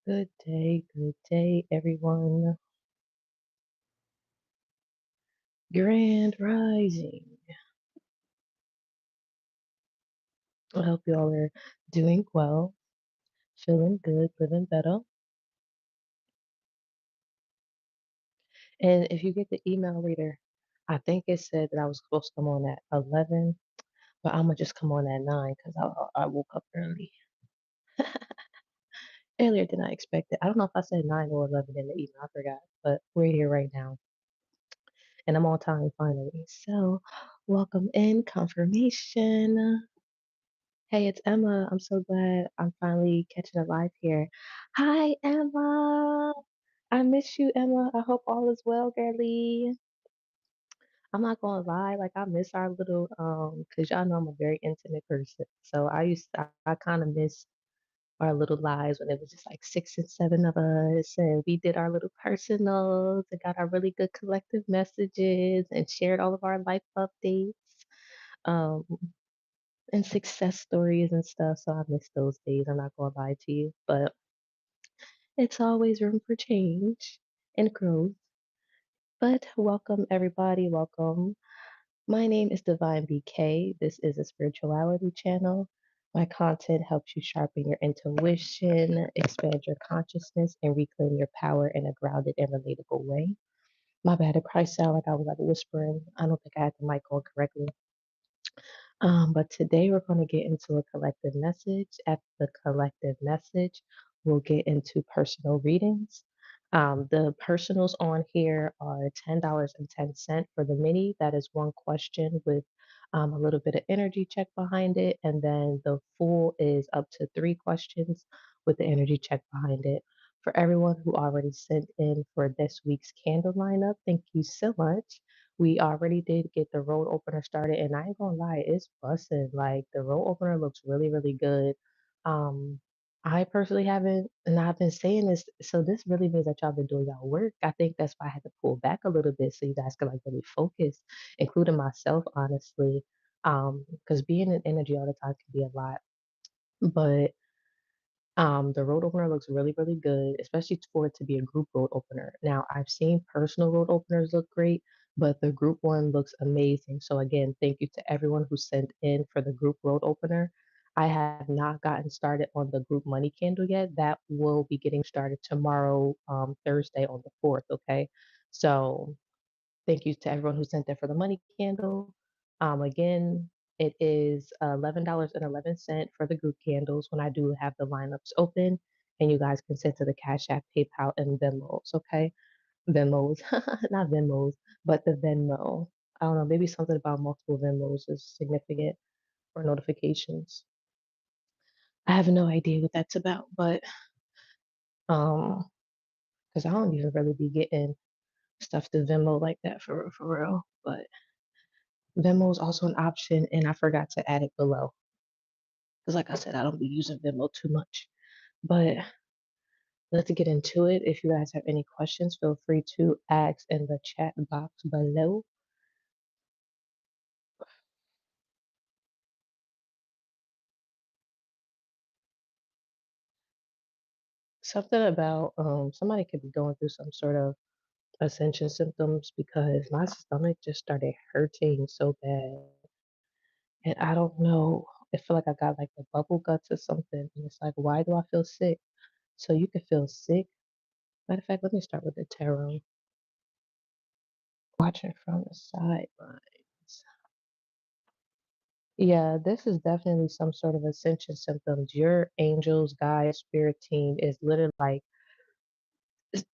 Good day, everyone. Grand Rising. I hope you all are doing well, feeling good, living better. And if you get the email reader, I think it said that I was supposed to come on at 11, but I'm gonna just come on at 9 because I woke up earlier than I expected. I don't know if I said 9 or 11 in the email, I forgot, but we're here right now, and I'm on time finally. So, welcome in confirmation. Hey, it's Emma. I'm so glad I'm finally catching a live here. Hi, Emma. I miss you, Emma. I hope all is well, girlie. I'm not gonna lie, like I miss our little 'cause y'all know I'm a very intimate person. So I kind of miss our little lives when it was just like 6 and 7 of us and we did our little personals and got our really good collective messages and shared all of our life updates. Um, and success stories and stuff. So I miss those days. I'm not gonna lie to you, but it's always room for change and growth. But welcome, everybody. Welcome. My name is Divine BK. This is a spirituality channel. My content helps you sharpen your intuition, expand your consciousness, and reclaim your power in a grounded and relatable way. My bad, it probably sounded like I was like whispering. I don't think I had the mic on correctly. But today we're going to get into a collective message. At the collective message, we'll get into personal readings. The personals on here are $10.10 for the mini. That is one question with a little bit of energy check behind it. And then the full is up to three questions with the energy check behind it. For everyone who already sent in for this week's candle lineup, thank you so much. We already did get the road opener started, and I ain't gonna lie, it's busted. Like the road opener looks really, really good. Um, I personally haven't, and I've been saying this, so this really means that y'all been doing y'all work. I think that's why I had to pull back a little bit so you guys could like really focus, including myself, honestly. Because being in energy all the time can be a lot. But the road opener looks really, really good, especially for it to be a group road opener. Now, I've seen personal road openers look great, but the group one looks amazing. So again, thank you to everyone who sent in for the group road opener. I have not gotten started on the group money candle yet. That will be getting started tomorrow, Thursday on the 4th, okay? So thank you to everyone who sent that for the money candle. Again, it is $11.11 for the group candles when I do have the lineups open, and you guys can send to the Cash App, PayPal, and Venmos. Okay, Venmos, not Venmos, but the Venmo. I don't know, maybe something about multiple Venmos is significant for notifications. I have no idea what that's about, but um, because I don't even really be getting stuff to Venmo like that for real, for real. But Venmo is also an option, and I forgot to add it below. Because, like I said, I don't be using Venmo too much. But let's get into it. If you guys have any questions, feel free to ask in the chat box below. Something about somebody could be going through some sort of ascension symptoms because my stomach just started hurting so bad, and I don't know. I feel like I got like the bubble guts or something, and it's like, why do I feel sick? So you can feel sick. Matter of fact, let me start with the tarot. Watching from the sidelines. Yeah, this is definitely some sort of ascension symptoms. Your angels, guides, spirit team is literally like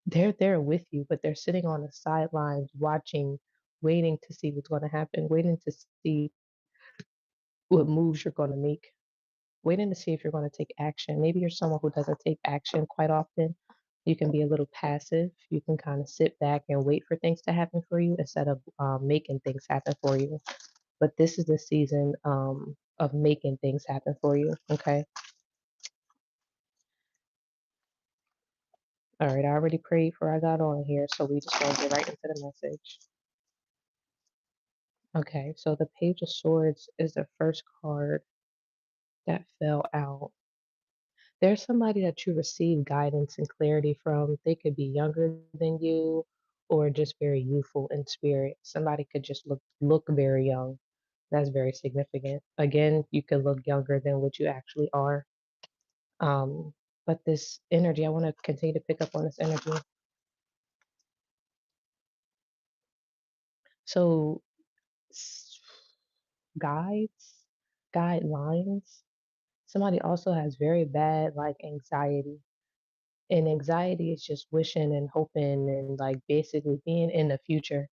they're there with you, but they're sitting on the sidelines watching, waiting to see what's going to happen, waiting to see what moves you're going to make, waiting to see if you're going to take action. Maybe you're someone who doesn't take action quite often. You can be a little passive. You can kind of sit back and wait for things to happen for you instead of making things happen for you. But this is the season of making things happen for you. Okay. All right. I already prayed before I got on here, so we just gonna get right into the message. Okay. So the Page of Swords is the first card that fell out. There's somebody that you receive guidance and clarity from. They could be younger than you or just very youthful in spirit. Somebody could just look very young. That's very significant. Again, you could look younger than what you actually are. Um, but this energy, I want to continue to pick up on this energy. So, s- guides, guidelines. Somebody also has very bad like anxiety. And anxiety is just wishing and hoping and like basically being in the future.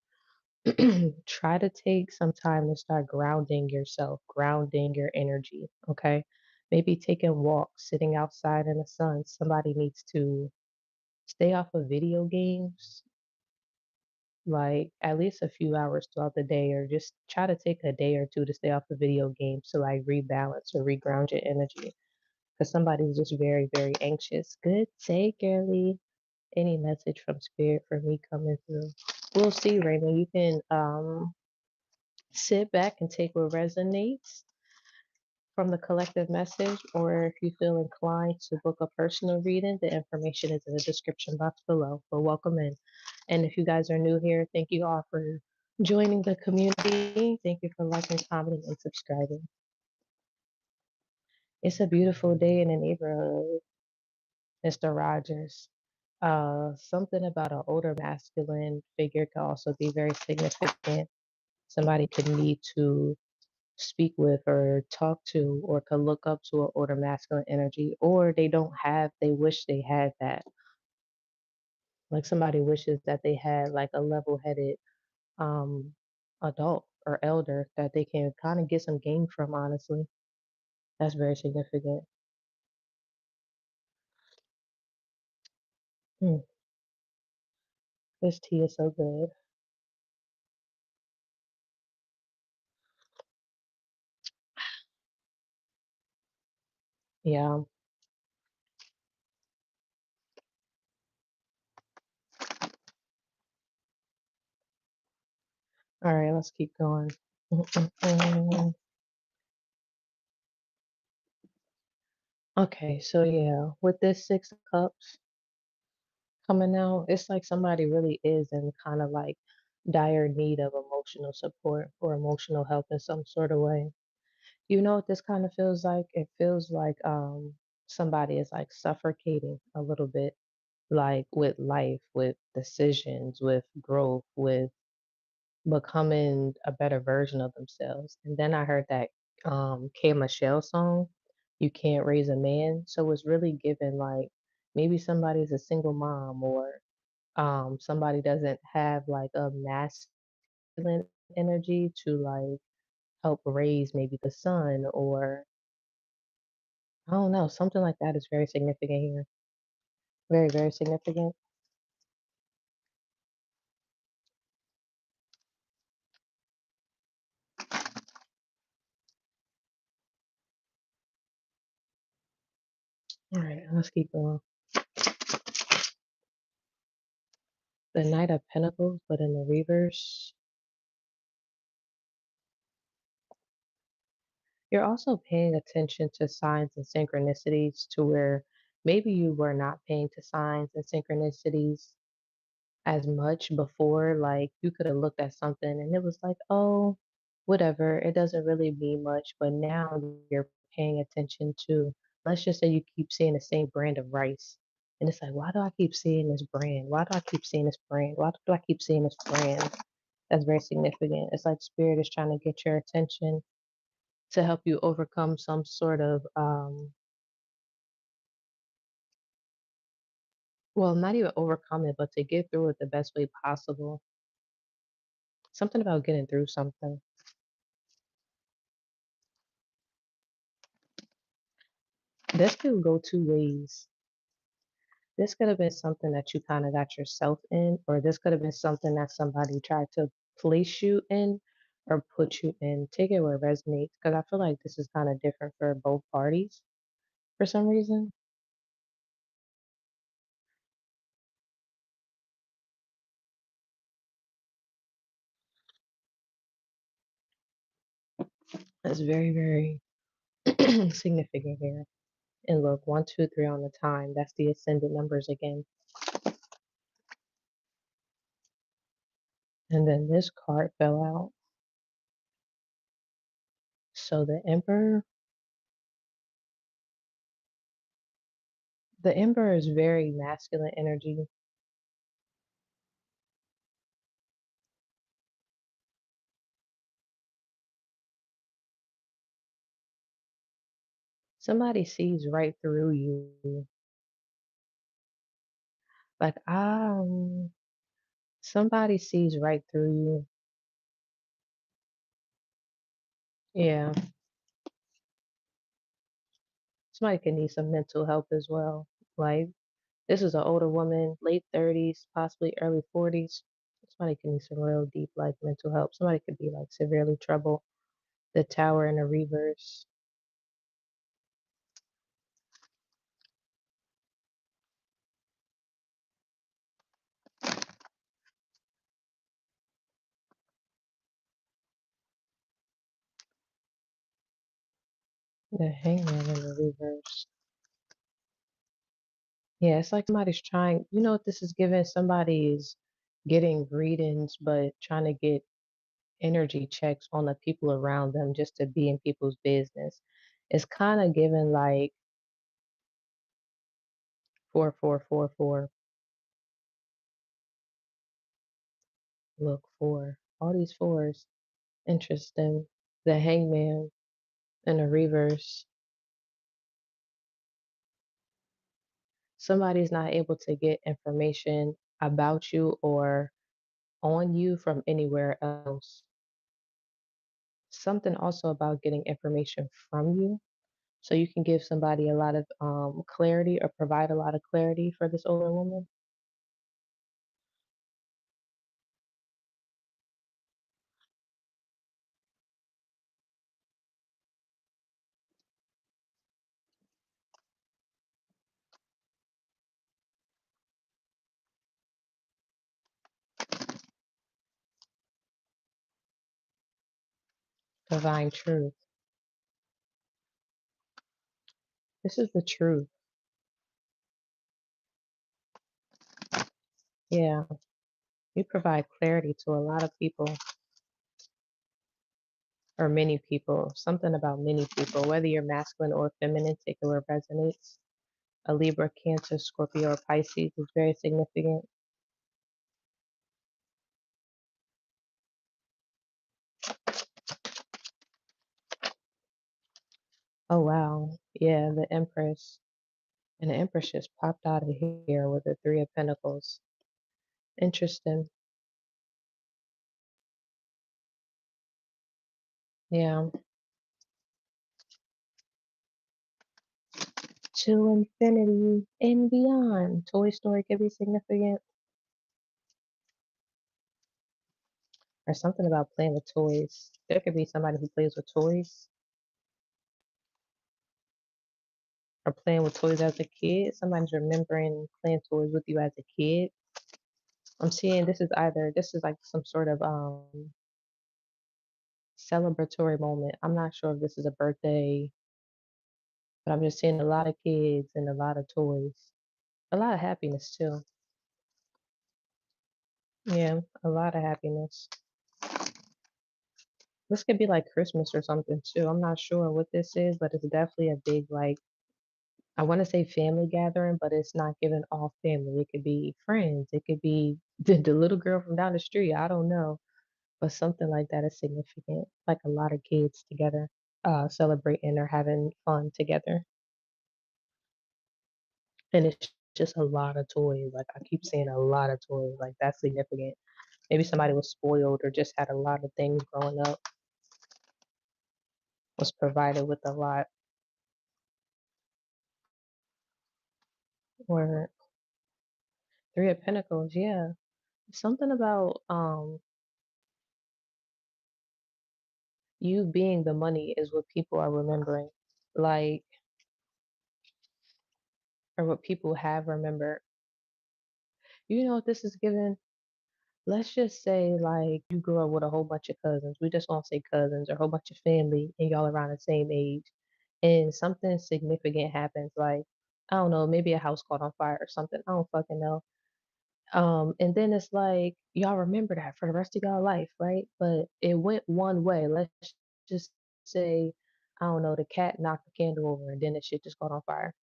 Try to take some time to start grounding yourself, grounding your energy. Okay. Maybe taking walks, sitting outside in the sun. Somebody needs to stay off of video games, like at least a few hours throughout the day, or just try to take a day or two to stay off the video games to like rebalance or reground your energy. Because somebody's just very, very anxious. Good day, girly. Any message from spirit for me coming through? We'll see, Raymond. You can sit back and take what resonates from the collective message, or if you feel inclined to book a personal reading, the information is in the description box below. But welcome in. And if you guys are new here, thank you all for joining the community. Thank you for liking, commenting, and subscribing. It's a beautiful day in the neighborhood, Mr. Rogers. Something about an older masculine figure could also be very significant. Somebody could need to speak with or talk to or could look up to an older masculine energy, or they don't have, they wish they had that. Like somebody wishes that they had like a level-headed um adult or elder that they can kind of get some game from, honestly. That's very significant. Hmm. This tea is so good. Yeah. All right, let's keep going. Mm-mm-mm. Okay, so yeah, with this Six of Cups coming out, it's like somebody really is in kind of like dire need of emotional support or emotional help in some sort of way. You know what this kind of feels like? It feels like somebody is like suffocating a little bit, like with life, with decisions, with growth, with becoming a better version of themselves. And then I heard that K Michelle song, You Can't Raise a Man. So it's really given like maybe somebody's a single mom, or somebody doesn't have like a masculine energy to like help raise maybe the son, or I don't know, something like that is very significant here. Very, very significant. All right, let's keep going. The Knight of Pentacles, but in the reverse. You're also paying attention to signs and synchronicities to where maybe you were not paying to signs and synchronicities as much before. Like you could have looked at something and it was like, oh, whatever, it doesn't really mean much. But now you're paying attention to, let's just say you keep seeing the same brand of rice. And it's like, why do I keep seeing this brand? Why do I keep seeing this brand? Why do I keep seeing this brand? That's very significant. It's like spirit is trying to get your attention to help you overcome some sort of well, not even overcome it, but to get through it the best way possible. Something about getting through something. This could go two ways. This could have been something that you kind of got yourself in, or this could have been something that somebody tried to place you in or put you in. Take it where it resonates, because I feel like this is kind of different for both parties for some reason. That's very, very significant here. And look, 1, 2, 3 on the time. That's the ascendant numbers again. And then this card fell out. So the Emperor is very masculine energy. Somebody sees right through you. Like, somebody sees right through you. Yeah. Somebody could need some mental help as well. Like, this is an older woman, late 30s, possibly early 40s. Somebody could need some real deep, like, mental help. Somebody could be, like, severely troubled. The Tower in the reverse. The Hangman in the reverse. Yeah, it's like somebody's trying, you know what this is giving? Somebody's getting readings, but trying to get energy checks on the people around them just to be in people's business. It's kind of given like 4444. Look, four. All these fours. Interesting. The Hangman in the reverse. Somebody's not able to get information about you or on you from anywhere else. Something also about getting information from you. So you can give somebody a lot of clarity or provide a lot of clarity for this older woman. Divine truth. This is the truth. Yeah. You provide clarity to a lot of people or many people. Something about many people, whether you're masculine or feminine, take it where it resonates. A Libra, Cancer, Scorpio, or Pisces is very significant. Oh wow. Yeah, the Empress. And the Empress just popped out of here with the Three of Pentacles. Interesting. Yeah. To infinity and beyond. Toy Story could be significant. Or something about playing with toys. There could be somebody who plays with toys or playing with toys as a kid. Somebody's remembering playing toys with you as a kid. I'm seeing this is like some sort of celebratory moment. I'm not sure if this is a birthday, but I'm just seeing a lot of kids and a lot of toys. A lot of happiness too. Yeah, a lot of happiness. This could be like Christmas or something too. I'm not sure what this is, but it's definitely a big like I want to say family gathering, but it's not giving all family. It could be friends. It could be the little girl from down the street. I don't know, but something like that is significant. Like a lot of kids together, celebrating or having fun together, and it's just a lot of toys. Like I keep saying, a lot of toys. Like that's significant. Maybe somebody was spoiled or just had a lot of things growing up, was provided with a lot. Or Three of Pentacles, yeah. Something about you being the money is what people are remembering. Like or what people have remembered. You know what this is given? Let's just say like you grew up with a whole bunch of cousins. We just won't say cousins or a whole bunch of family and y'all around the same age. and something significant happens, like, I don't know, maybe a house caught on fire or something. I don't fucking know. And then it's like y'all remember that for the rest of y'all life, right? But it went one way. Let's just say, I don't know, the cat knocked the candle over and then the shit just caught on fire.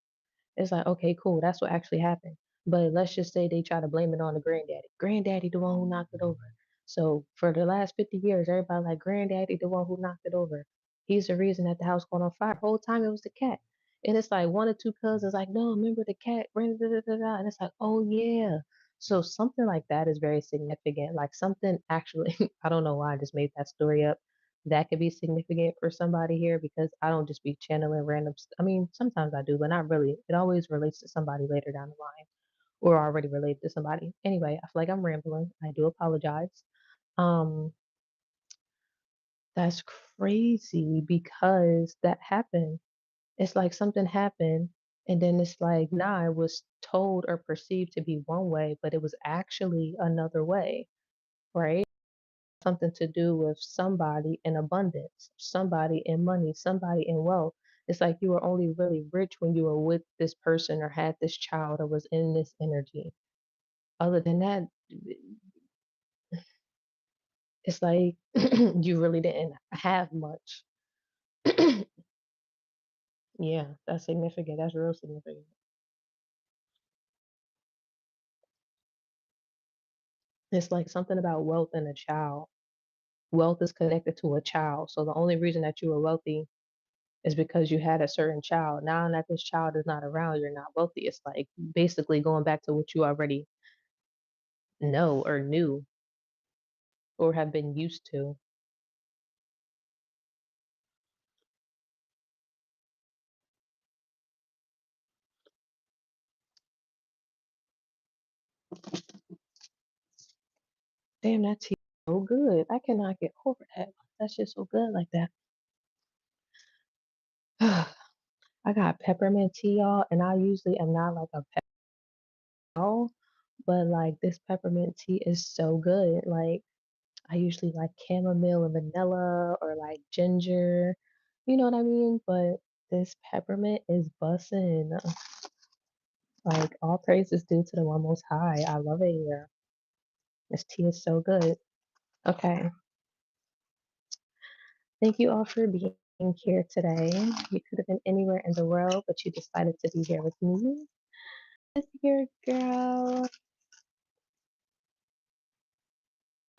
It's like, okay, cool, that's what actually happened. But let's just say they try to blame it on the granddaddy. Granddaddy the one who knocked it over. So for the last 50 years, everybody like granddaddy the one who knocked it over. He's the reason that the house caught on fire. The whole time it was the cat. And it's like one or two cousins like, no, remember the cat, and it's like, oh yeah. So something like that is very significant. Like something actually, I don't know why I just made that story up. That could be significant for somebody here because I don't just be channeling random. I mean, sometimes I do, but not really. It always relates to somebody later down the line or already related to somebody. Anyway, I feel like I'm rambling. I do apologize. Um, that's crazy because that happened. It's like something happened, and then it's like, nah, it was told or perceived to be one way, but it was actually another way, right? Something to do with somebody in abundance, somebody in money, somebody in wealth. It's like you were only really rich when you were with this person or had this child or was in this energy. Other than that, it's like you really didn't have much. Yeah, that's significant. That's real significant. It's like something about wealth and a child. Wealth is connected to a child. So the only reason that you were wealthy is because you had a certain child. Now that this child is not around, you're not wealthy. It's like basically going back to what you already know or knew or have been used to. Damn, that tea is so good. I cannot get over that. That's just so good like that. I got peppermint tea, y'all, and I usually am not like a pepper, but like this peppermint tea is so good. Like I usually like chamomile and vanilla or like ginger, you know what I mean? But this peppermint is bussin'. Like all praise is due to the one most high. I love it here. This tea is so good. Okay. Thank you all for being here today. You could have been anywhere in the world, but you decided to be here with me. This here, girl.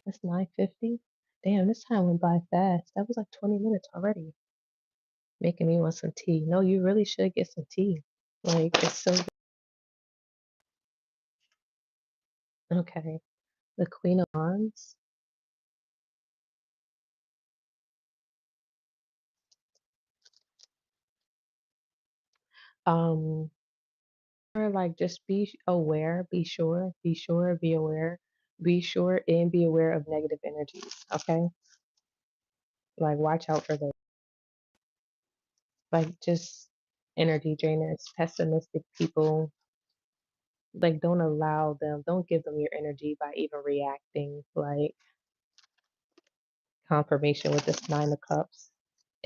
It's 9:50. Damn, this time went by fast. That was like 20 minutes already. Making me want some tea. No, you really should get some tea. Like it's so okay. The Queen of Wands. Um, or like just be aware, be sure, be aware, be sure and be aware of negative energies. Okay, like watch out for those. Like just energy drainers, pessimistic people. Like don't allow them. Don't give them your energy by even reacting. Like confirmation with this Nine of Cups,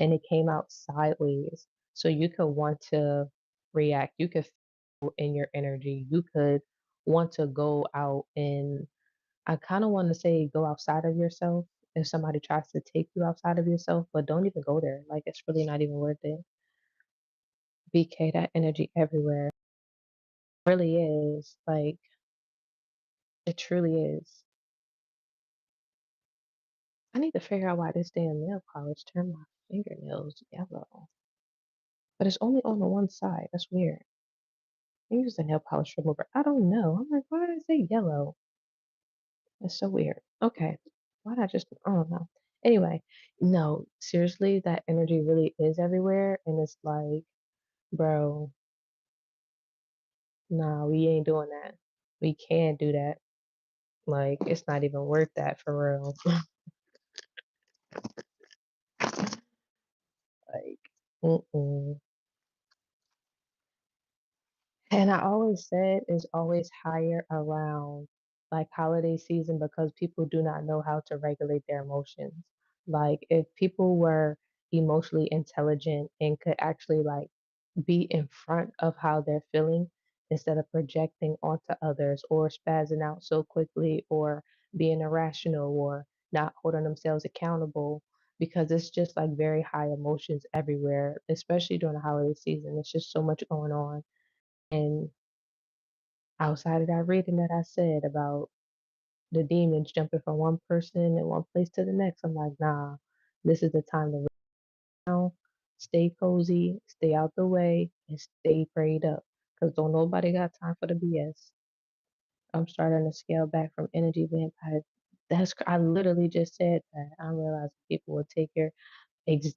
and it came out sideways. So you could want to react. You could feel in your energy. You could want to go out and I kind of want to say go outside of yourself if somebody tries to take you outside of yourself, but don't even go there. Like it's really not even worth it. BK, that energy everywhere. Really is. Like it truly is. I need to figure out why this damn nail polish turned my fingernails yellow. But it's only on the one side. That's weird. I use the nail polish remover. I don't know. I'm like, why did it say yellow? That's so weird. Okay. Why did I just, I don't know. Anyway, no, seriously, that energy really is everywhere. And it's like, bro, nah, we ain't doing that. We can't do that. Like, it's not even worth that for real. Like, mm-mm. And I always said it's always higher around like holiday season because people do not know how to regulate their emotions. Like if people were emotionally intelligent and could actually like be in front of how they're feeling instead of projecting onto others or spazzing out so quickly or being irrational or not holding themselves accountable because it's just like very high emotions everywhere, especially during the holiday season. It's just so much going on. And outside of that reading that I said about the demons jumping from one person in one place to the next, I'm like, nah, this is the time to down, stay cozy, stay out the way, and stay prayed up. Cause don't nobody got time for the BS. I'm starting to scale back from energy vampires. I literally just said that. I realized people will take your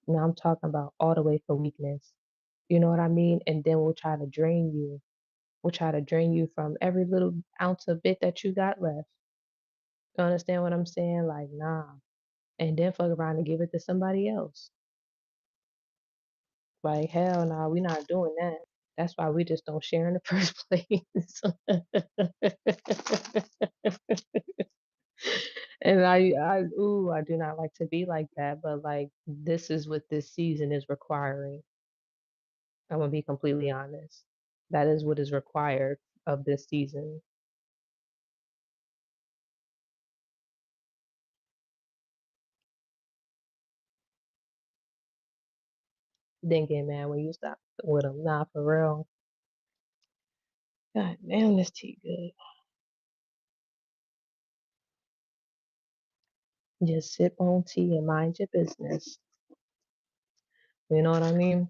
now I'm talking about all the way for weakness. You know what I mean? And then we'll try to drain you. We'll try to drain you from every little ounce of bit that you got left. You understand what I'm saying? Like, nah. And then fuck around and give it to somebody else. Like, hell no, we not doing that. That's why we just don't share in the first place. And I do not like to be like that, but like this is what this season is requiring. I'm gonna be completely honest. That is what is required of this season. Then get mad when you stop with them. Nah, for real. God damn, this tea good. Just sip on tea and mind your business. You know what I mean?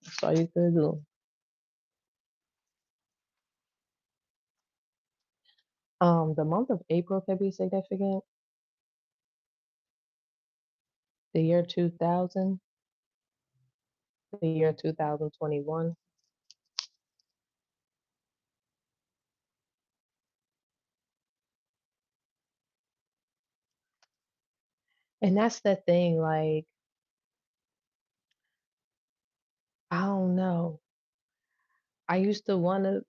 That's all you could do. The month of April could be significant. The year 2000, the year 2021. And that's the thing, like, I don't know. I used to want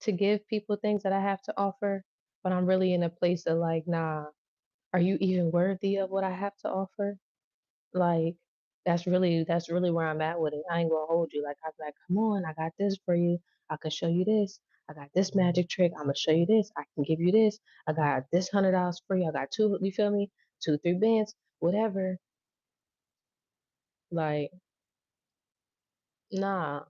to give people things that I have to offer, but I'm really in a place of like, nah, are you even worthy of what I have to offer? Like, that's really where I'm at with it. I ain't gonna hold you. Like, I'm like, come on, I got this for you. I can show you this. I got this magic trick. I'm gonna show you this. I can give you this. I got this $100 for you. I got two, you feel me? Two, three bands, whatever. Like, nah.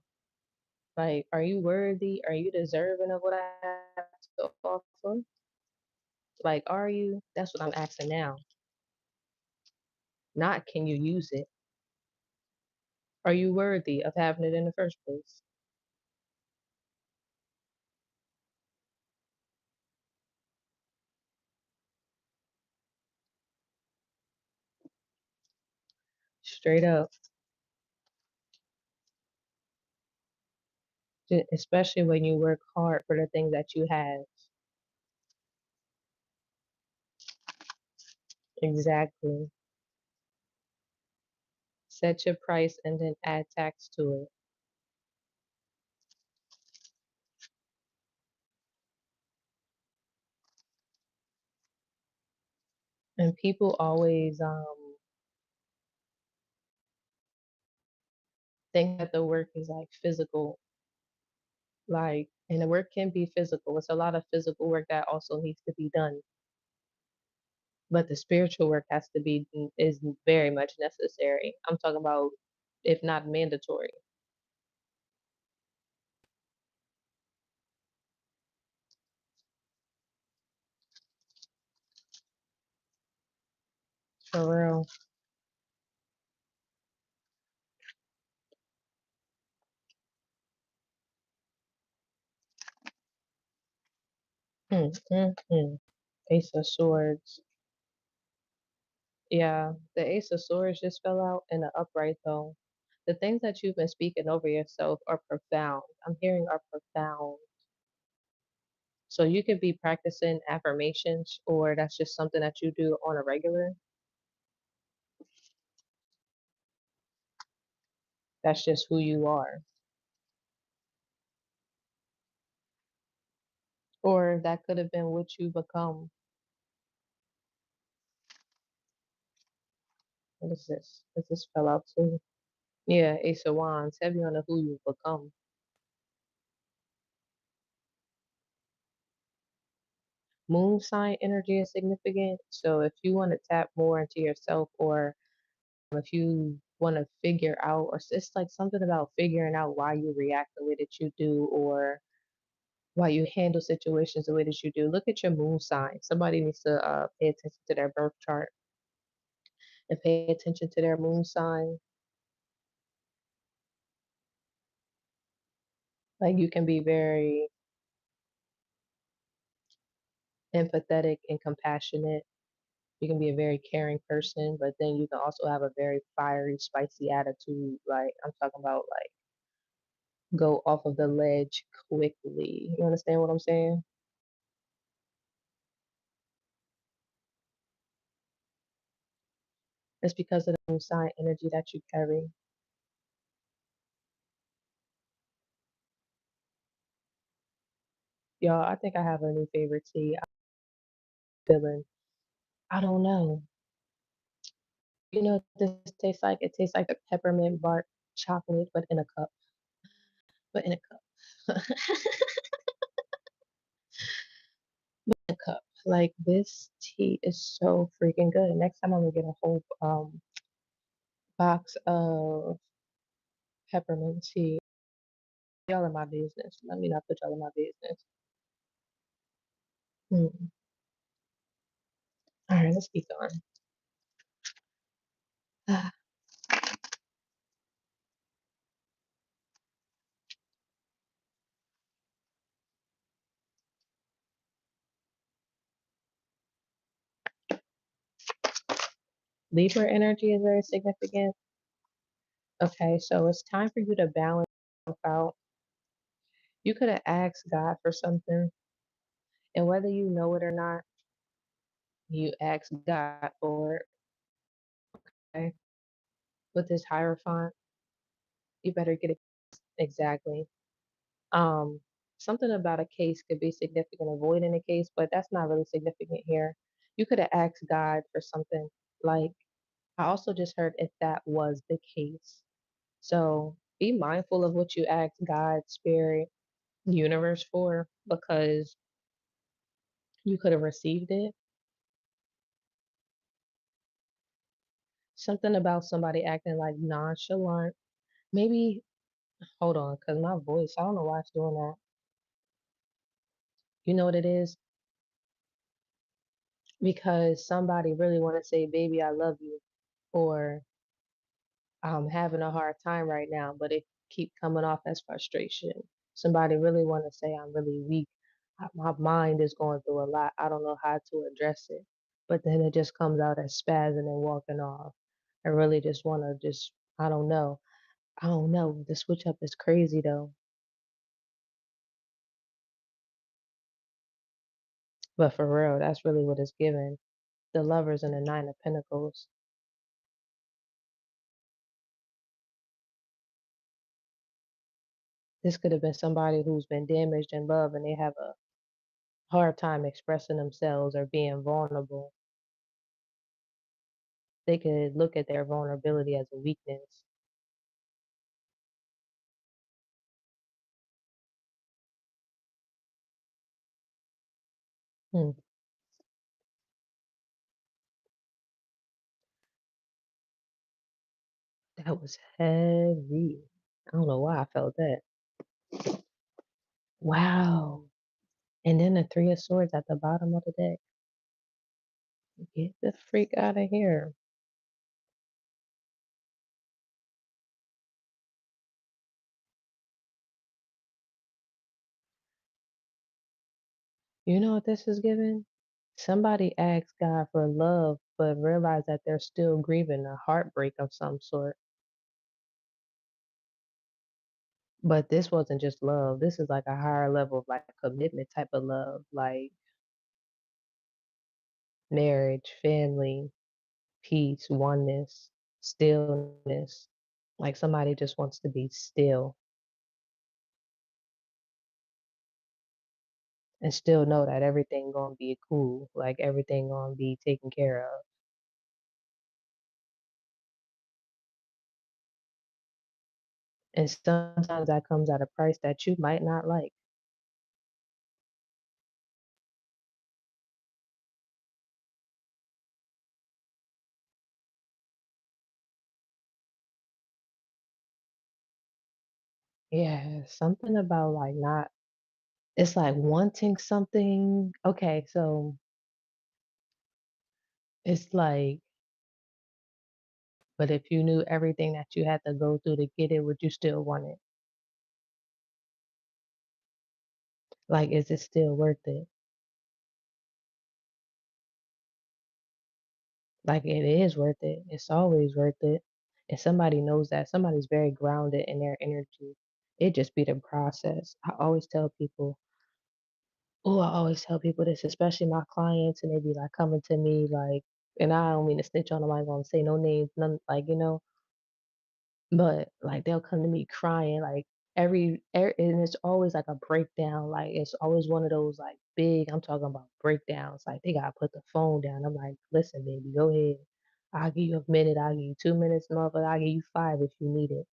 Like, are you worthy? Are you deserving of what I have to offer? Like, are you? That's what I'm asking now. Not can you use it? Are you worthy of having it in the first place? Straight up. Especially when you work hard for the things that you have. Exactly. Set your price and then add tax to it. And people always think that the work is like physical, like, and the work can be physical. It's a lot of physical work that also needs to be done, but the spiritual work has to be is very much necessary. I'm talking about if not mandatory. For real. Mm. Ace of Swords. Yeah, the Ace of Swords just fell out in the upright though. The things that you've been speaking over yourself are profound. I'm hearing are profound. So you could be practicing affirmations, or that's just something that you do on a regular. That's just who you are. Or that could have been what you become. What is this? Does this fell out too? Yeah, Ace of Wands, heavy on the who you become. Moon sign energy is significant. So if you want to tap more into yourself, or if you want to figure out, or it's like something about figuring out why you react the way that you do, or why you handle situations the way that you do, look at your moon sign. Somebody needs to pay attention to their birth chart and pay attention to their moon sign. Like you can be very empathetic and compassionate. You can be a very caring person, but then you can also have a very fiery, spicy attitude. Like I'm talking about, like go off of the ledge quickly. You understand what I'm saying? It's because of the moon sign energy that you carry. Y'all, I think I have a new favorite tea. I'm feeling, I don't know. You know what this tastes like? It tastes like a peppermint bark chocolate, but in a cup. But in a cup. A cup. Like this tea is so freaking good. Next time I'm gonna get a whole box of peppermint tea. Y'all in my business. Let me not put y'all in my business. Hmm. All right, let's keep going. Libra energy is very significant. Okay, so it's time for you to balance out. You could have asked God for something, and whether you know it or not, you ask God for it. Okay? With this Hierophant, you better get it exactly. Um, Something about a case could be significant, avoiding a case, but that's not really significant here. You could have asked God for something. Like, I also just heard if that was the case. So be mindful of what you ask God, spirit, universe for, because you could have received it. Something about somebody acting like nonchalant. Maybe, hold on, because my voice, I don't know why it's doing that. You know what it is? Because somebody really want to say, baby, I love you, or I'm having a hard time right now, but it keep coming off as frustration. Somebody really want to say, I'm really weak. My mind is going through a lot. I don't know how to address it. But then it just comes out as spazzing and walking off. I really just want to just, I don't know. I don't know. The switch up is crazy though. But for real, that's really what it's given. The lovers and the nine of pentacles. This could have been somebody who's been damaged in love and they have a hard time expressing themselves or being vulnerable. They could look at their vulnerability as a weakness. Hmm, that was heavy. I don't know why I felt that. Wow. And then the three of swords at the bottom of the deck. Get the freak out of here. You know what this is giving? Somebody asked God for love, but realized that they're still grieving a heartbreak of some sort. But this wasn't just love. This is like a higher level of like commitment type of love, like marriage, family, peace, oneness, stillness. Like somebody just wants to be still and still know that everything gonna be cool, like everything gonna be taken care of. And sometimes that comes at a price that you might not like. Yeah, something about like not it's like wanting something. Okay, so it's like, but if you knew everything that you had to go through to get it, would you still want it? Like, is it still worth it? Like, it is worth it. It's always worth it. And somebody knows that. Somebody's very grounded in their energy. It just be the process. I always tell people this, especially my clients, and they be like coming to me like, and I don't mean to snitch on them. I ain't gonna say no names, none like but like they'll come to me crying like and it's always like a breakdown. Like it's always one of those like big. I'm talking about breakdowns. Like they gotta put the phone down. I'm like, listen, baby, go ahead. I'll give you a minute. I'll give you 2 minutes, motherfucker. I'll give you five if you need it.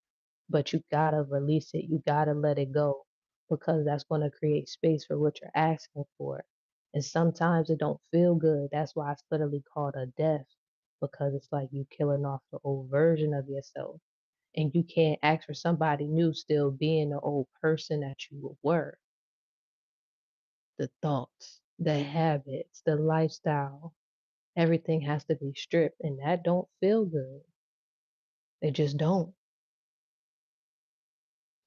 But you gotta release it. You gotta let it go because that's gonna create space for what you're asking for. And sometimes it don't feel good. That's why it's literally called a death because it's like you killing off the old version of yourself. And you can't ask for somebody new still being the old person that you were. The thoughts, the habits, the lifestyle, everything has to be stripped. And that don't feel good. It just don't.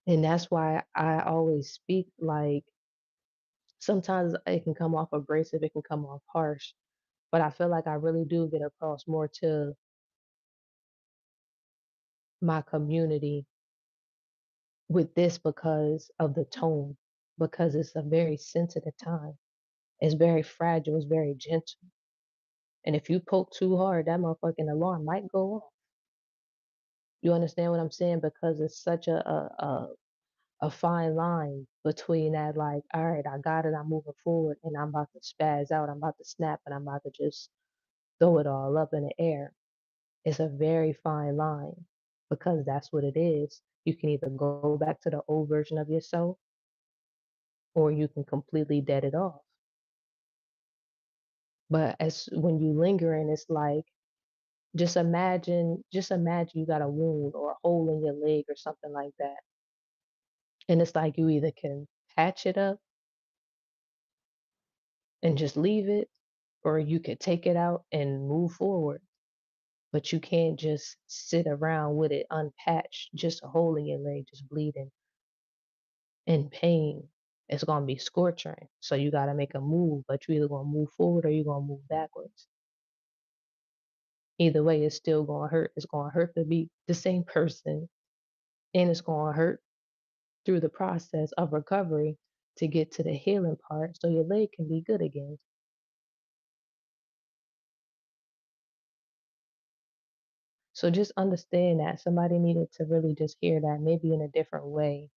And that's why I always speak like sometimes it can come off abrasive, it can come off harsh, but I feel like I really do get across more to my community with this because of the tone, because it's a very sensitive time. It's very fragile, it's very gentle. And if you poke too hard, that motherfucking alarm might go off. You understand what I'm saying? Because it's such a fine line between that, like, all right, I got it, I'm moving forward, and I'm about to spaz out, I'm about to snap, and I'm about to just throw it all up in the air. It's a very fine line because that's what it is. You can either go back to the old version of yourself or you can completely dead it off. But as when you linger in, it's like just imagine you got a wound or a hole in your leg or something like that. And it's like you either can patch it up and just leave it, or you could take it out and move forward. But you can't just sit around with it unpatched, just a hole in your leg, just bleeding in pain. It's gonna be scorching. So you gotta make a move, but you either gonna move forward or you're gonna move backwards. Either way, it's still gonna hurt. It's gonna hurt to be the same person, and it's gonna hurt through the process of recovery to get to the healing part so your leg can be good again. So just understand that somebody needed to really just hear that maybe in a different way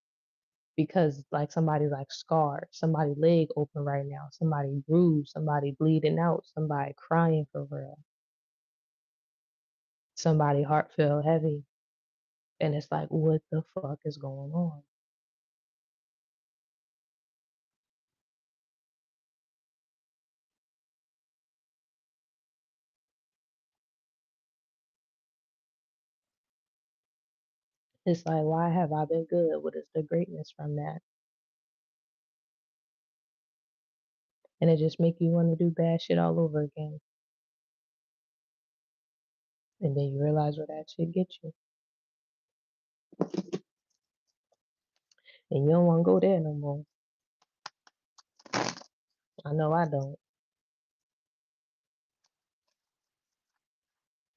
because like somebody like scarred, somebody leg open right now, somebody bruised, somebody bleeding out, somebody crying for real, somebody heart feel heavy, and it's like what the fuck is going on? It's like why have I been good? What is the greatness from that? And it just make you want to do bad shit all over again. And then you realize where that shit get you. And you don't want to go there no more. I know I don't.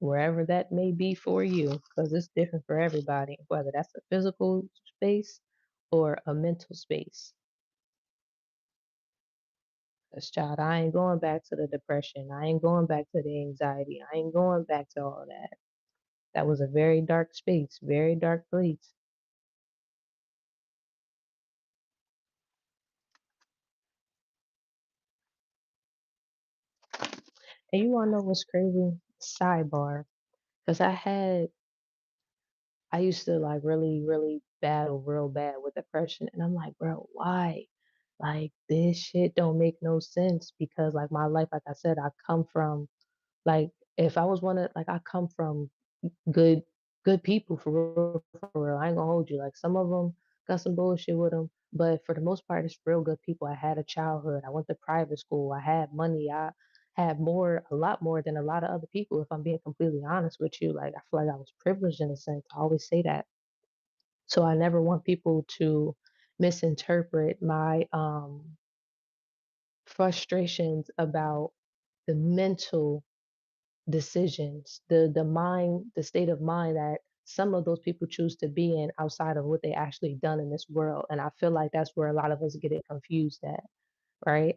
Wherever that may be for you, because it's different for everybody, whether that's a physical space or a mental space. Because, child, I ain't going back to the depression. I ain't going back to the anxiety. I ain't going back to all that. That was a very dark space, very dark place. And you want to know what's crazy? Sidebar. Because I used to like really battle real bad with depression. And I'm like, bro, why? Like this shit don't make no sense because like my life, like I said, I come from like if I was one of like I come from good good people for real, for real. I ain't gonna hold you. Like some of them got some bullshit with them, but for the most part, it's real good people. I had a childhood. I went to private school. I had money. I had more, a lot more than a lot of other people. If I'm being completely honest with you, like I feel like I was privileged in a sense. I always say that. So I never want people to misinterpret my frustrations about the mental decisions, the mind, the state of mind that some of those people choose to be in outside of what they actually done in this world. And I feel like that's where a lot of us get it confused at, right?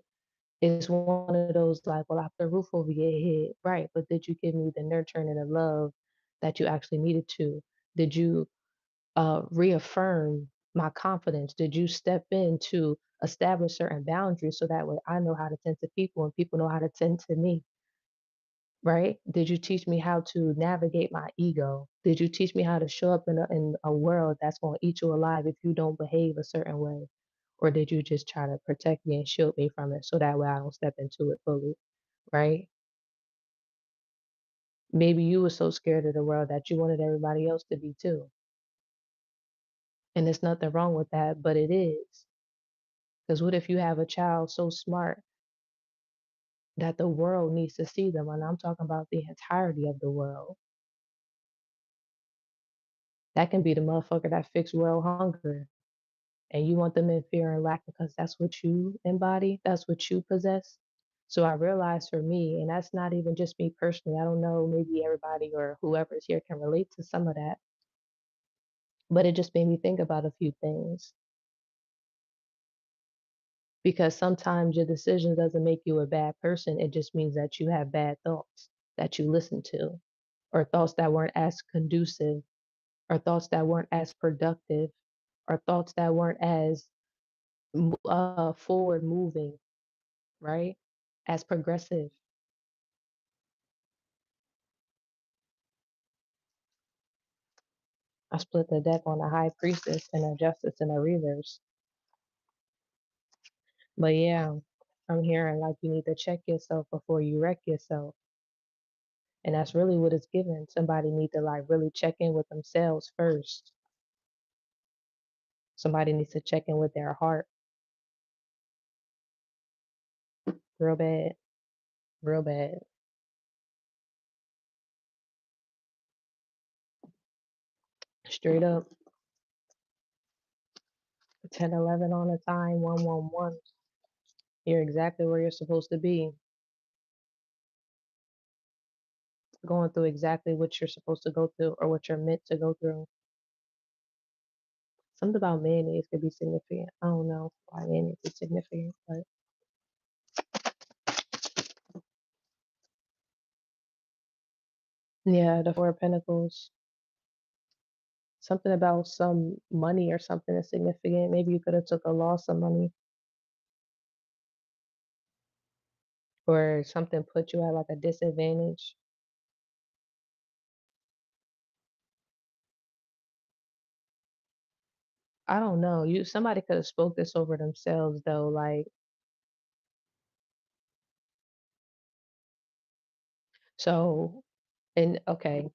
It's one of those like, well, after the roof over your head, right? But did you give me the nurturing and the love that you actually needed to? Did you reaffirm my confidence? Did you step in to establish certain boundaries so that way I know how to tend to people and people know how to tend to me? Right? Did you teach me how to navigate my ego? Did you teach me how to show up in a world that's going to eat you alive if you don't behave a certain way? Or did you just try to protect me and shield me from it so that way I don't step into it fully? Right? Maybe you were so scared of the world that you wanted everybody else to be too. And there's nothing wrong with that, but it is. Because what if you have a child so smart that the world needs to see them? And I'm talking about the entirety of the world. That can be the motherfucker that fixed world hunger and you want them in fear and lack because that's what you embody, that's what you possess. So I realized for me, and that's not even just me personally, I don't know, maybe everybody or whoever's here can relate to some of that, but it just made me think about a few things because sometimes your decision doesn't make you a bad person, it just means that you have bad thoughts that you listen to, or thoughts that weren't as conducive, or thoughts that weren't as productive, or thoughts that weren't as forward moving, right? As progressive. I split the deck on a high priestess and a justice and a reverse. But yeah, I'm hearing like you need to check yourself before you wreck yourself. And that's really what it's given. Somebody need to like really check in with themselves first. Somebody needs to check in with their heart real bad, real bad. Straight up. 10, 11 on a time, 111. You're exactly where you're supposed to be. Going through exactly what you're supposed to go through or what you're meant to go through. Something about mayonnaise could be significant. I don't know why mayonnaise is significant, but yeah, the Four of Pentacles. Something about some money or something is significant. Maybe you could have took a loss of money or something put you at like a disadvantage. I don't know. You somebody could have spoke this over themselves though. Like so, and okay,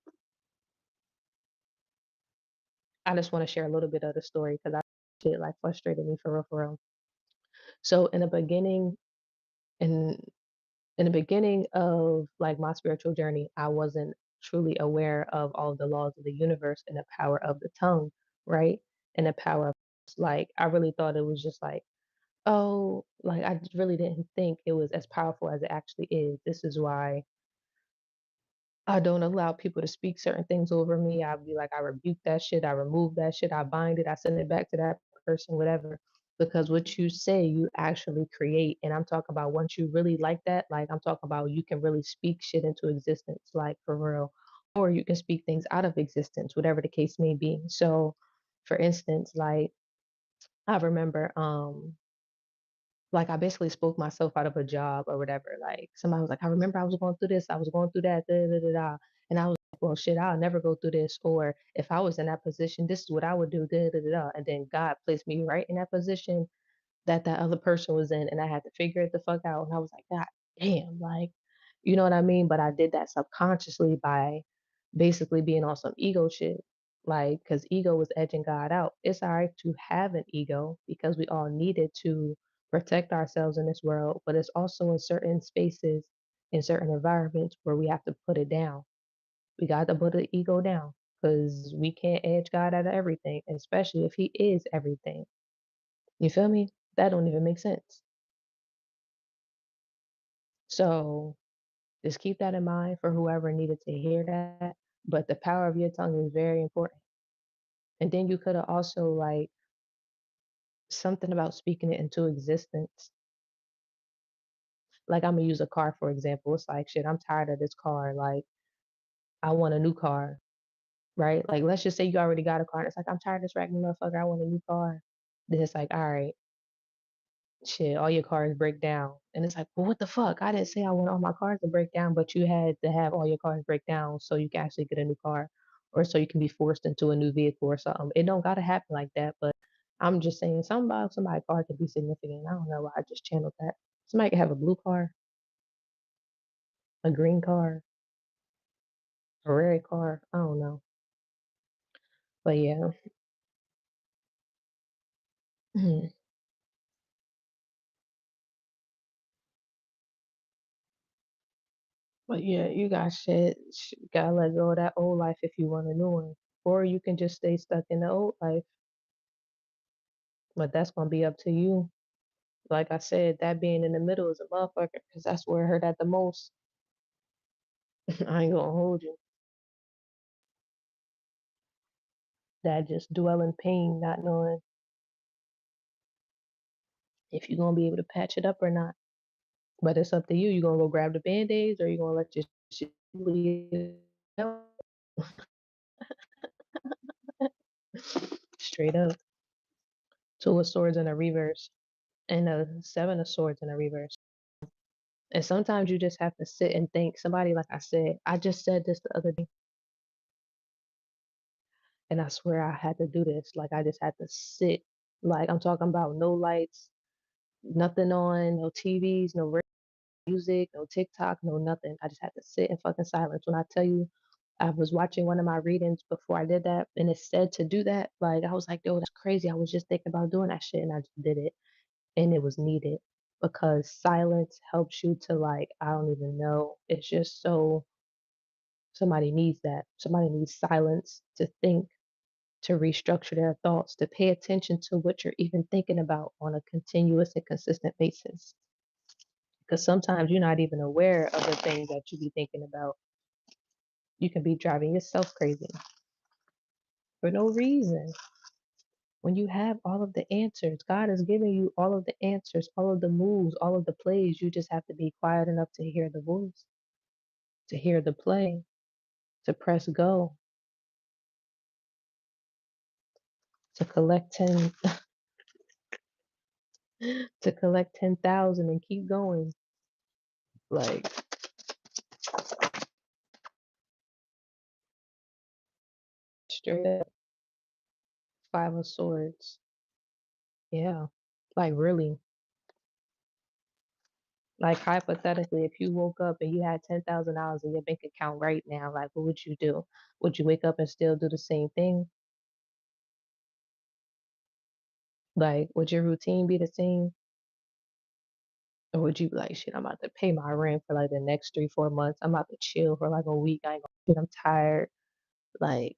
I just want to share a little bit of the story because I shit like frustrated me for real, for real. So in in the beginning of like my spiritual journey, I wasn't truly aware of all the laws of the universe and the power of the tongue, right? And the power of like I really thought it was just like, oh, like I really didn't think it was as powerful as it actually is. This is why I don't allow people to speak certain things over me. I'll be like, I rebuke that shit, I remove that shit, I bind it, I send it back to that person, whatever. Because what you say, you actually create. And I'm talking about once you really like that, like I'm talking about you can really speak shit into existence, like for real. Or you can speak things out of existence, whatever the case may be. So for instance, like I remember like I basically spoke myself out of a job or whatever. Like somebody was like, I remember I was going through this, I was going through that, da, da, da, da. And I was well, shit, I'll never go through this. Or if I was in that position, this is what I would do. Da, da, da, da. And then God placed me right in that position that other person was in, and I had to figure it the fuck out. And I was like, God damn, like, you know what I mean? But I did that subconsciously by basically being on some ego shit. Like, because ego was edging God out. It's all right to have an ego because we all need it to protect ourselves in this world, but it's also in certain spaces, in certain environments where we have to put it down. We got to put the ego down because we can't edge God out of everything, especially if He is everything. You feel me? That don't even make sense. So just keep that in mind for whoever needed to hear that. But the power of your tongue is very important. And then you could have also like something about speaking it into existence. Like I'm gonna use a car for example. It's like shit, I'm tired of this car. Like I want a new car, right? Like let's just say you already got a car and it's like I'm tired of this raggedy motherfucker, I want a new car. Then it's like, all right, shit, all your cars break down. And it's like, well, what the fuck? I didn't say I want all my cars to break down, but you had to have all your cars break down so you can actually get a new car or so you can be forced into a new vehicle or something. It don't gotta happen like that, but I'm just saying something about somebody's car could be significant. I don't know why I just channeled that. Somebody could have a blue car, a green car, a red car. I don't know. But yeah. But yeah, you got shit. Gotta let go of that old life if you want a new one. Or you can just stay stuck in the old life. But that's gonna be up to you. Like I said, that being in the middle is a motherfucker because that's where it hurt at the most. I ain't gonna hold you. That just dwell in pain, not knowing if you're gonna be able to patch it up or not. But it's up to you. You gonna go grab the band-aids or you gonna let your shit bleed out? Straight up. Two of swords in a reverse and a seven of swords in a reverse. And sometimes you just have to sit and think. Somebody, like I said, I just said this the other day, and I swear I had to do this. Like I just had to sit. Like I'm talking about no lights, nothing on, no TVs, no music, no TikTok, no nothing. I just had to sit in fucking silence. When I tell you, I was watching one of my readings before I did that, and it said to do that. Like I was like, yo, that's crazy. I was just thinking about doing that shit, and I just did it, and it was needed because silence helps you to like I don't even know. It's just so somebody needs that. Somebody needs silence to think, to restructure their thoughts, to pay attention to what you're even thinking about on a continuous and consistent basis. Because sometimes you're not even aware of the things that you be thinking about. You can be driving yourself crazy for no reason. When you have all of the answers, God is giving you all of the answers, all of the moves, all of the plays. You just have to be quiet enough to hear the voice, to hear the play, to press go, to collect 10, to collect 10,000 and keep going. Like straight up five of swords. Yeah. Like really. Like hypothetically, if you woke up and you had $10,000 in your bank account right now, like what would you do? Would you wake up and still do the same thing? Like would your routine be the same? Or would you be like, shit, I'm about to pay my rent for like the next 3, 4 months. I'm about to chill for like a week. I ain't gonna shit, I'm tired. Like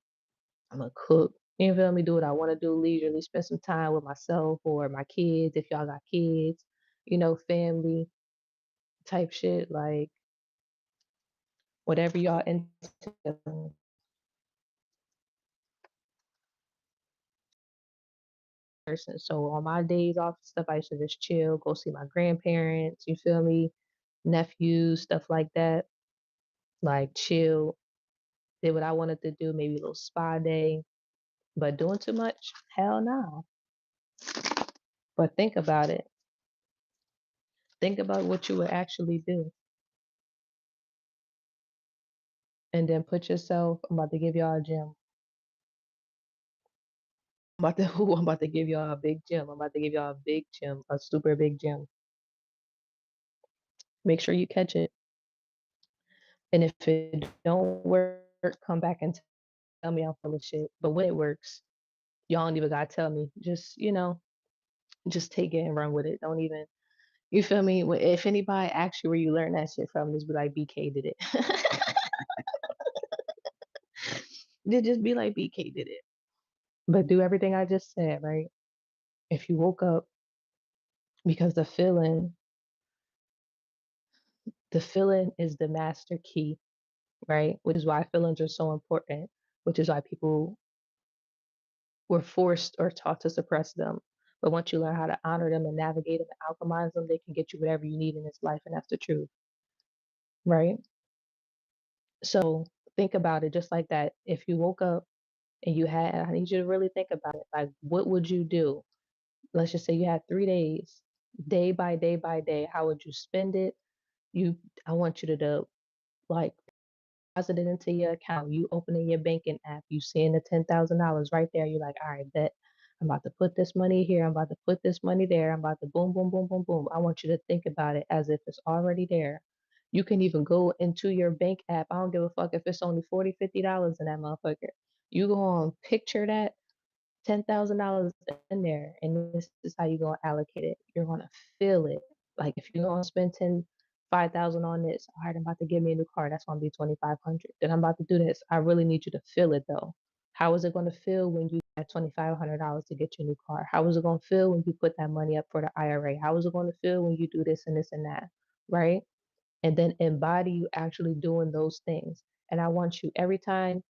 I'm gonna cook. You feel me? Do what I want to do leisurely, spend some time with myself or my kids if y'all got kids, family type shit. Like whatever y'all into. Person. So on my days off and stuff, I used to just chill, go see my grandparents, you feel me? Nephews, stuff like that. Like chill, did what I wanted to do, maybe a little spa day. But doing too much? Hell no. But think about it. Think about what you would actually do. and then put yourself. I'm about to give y'all a gym. I'm about to I'm about to give y'all a big gym. I'm about to give y'all a big gym, a super big gym. Make sure you catch it. And if it don't work, come back and tell me I'm full of shit. But when it works, y'all don't even gotta tell me. Just, just take it and run with it. Don't even, you feel me? If anybody asks you where you learned that shit from, just be like, BK did it. Just be like, BK did it. But do everything I just said, right? If you woke up, because the feeling is the master key, right? Which is why feelings are so important, which is why people were forced or taught to suppress them. But once you learn how to honor them and navigate them and alchemize them, they can get you whatever you need in this life. And that's the truth, right? So think about it just like that. If you woke up and I need you to really think about it. Like, what would you do? Let's just say you had 3 days, day by day by day. How would you spend it? I want you to do, like, deposit it into your account. You opening your banking app, you seeing the $10,000 right there. You're like, all right, bet I'm about to put this money here. I'm about to put this money there. I'm about to boom, boom, boom, boom, boom. I want you to think about it as if it's already there. You can even go into your bank app. I don't give a fuck if it's only 40, $50 in that motherfucker. You go on, picture that $10,000 in there, and this is how you're gonna allocate it. You're gonna feel it. Like if you're gonna spend 5,000 on this, all right, I'm about to give me a new car. That's gonna be 2,500. Then I'm about to do this. I really need you to feel it though. How is it gonna feel when you have $2,500 to get your new car? How is it gonna feel when you put that money up for the IRA? How is it gonna feel when you do this and this and that? Right? And then embody you actually doing those things. And I want you every time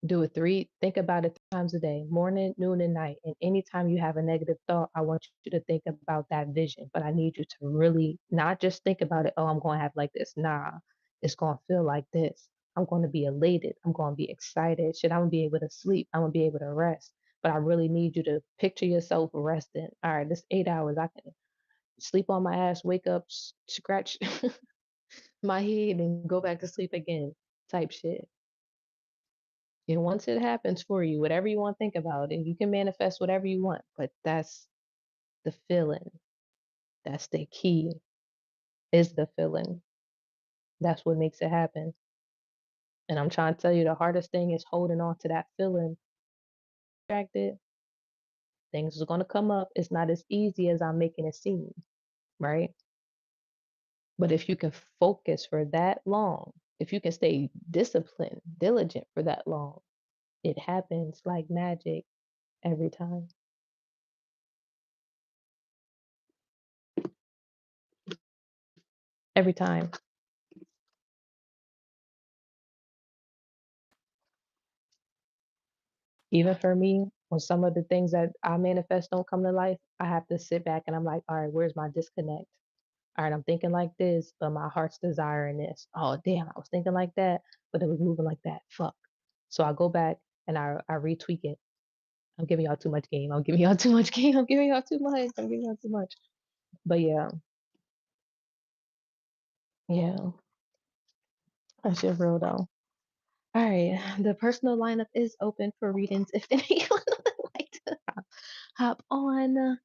do it think about it 3 times a day, morning, noon, and night. And anytime you have a negative thought, I want you to think about that vision. But I need you to really not just think about it, oh, I'm going to have like this. Nah, it's going to feel like this. I'm going to be elated. I'm going to be excited. Shit, I'm going to be able to sleep. I'm going to be able to rest. But I really need you to picture yourself resting. All right, this 8 hours, I can sleep on my ass, wake up, scratch my head, and go back to sleep again type shit. And once it happens for you, whatever you want to think about, and you can manifest whatever you want, but that's the feeling. That's the key, is the feeling. That's what makes it happen. And I'm trying to tell you, the hardest thing is holding on to that feeling. Distracted, things are going to come up. It's not as easy as I'm making it seem, right? But if you can focus for that long, if you can stay disciplined, diligent for that long, it happens like magic every time. Every time. Even for me, when some of the things that I manifest don't come to life, I have to sit back and I'm like, all right, where's my disconnect? All right, I'm thinking like this, but my heart's desiring this. Oh, damn, I was thinking like that, but it was moving like that. Fuck. So I go back and I retweak it. I'm giving y'all too much game. I'm giving y'all too much game. I'm giving y'all too much. I'm giving y'all too much. But yeah, yeah, that shit real though. All right, the personal lineup is open for readings if anyone would like to hop on.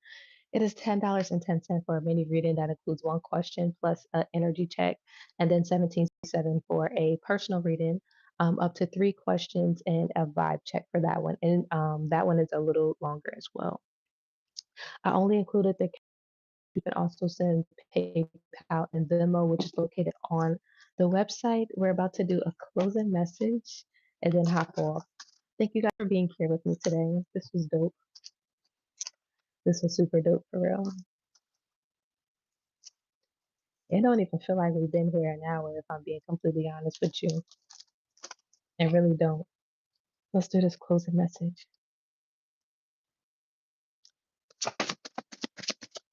It is $10.10 for a mini reading that includes one question plus an energy check, and then 17.7 for a personal reading, up to 3 questions and a vibe check for that one. And that one is a little longer as well. I only included the you can also send PayPal and Venmo, which is located on the website. We're about to do a closing message and then hop off. Thank you guys for being here with me today. This was dope. This was super dope for real. It don't even feel like we've been here an hour, if I'm being completely honest with you. It really don't. Let's do this closing message.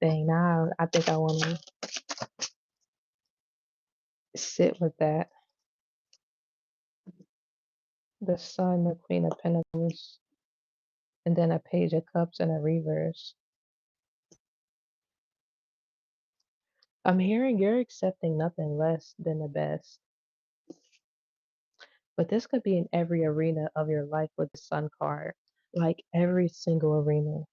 Dang, now I think I want to sit with that. The Sun, the Queen of Pentacles, and then a Page of Cups and a reverse. I'm hearing you're accepting nothing less than the best. But this could be in every arena of your life with the Sun card, like every single arena.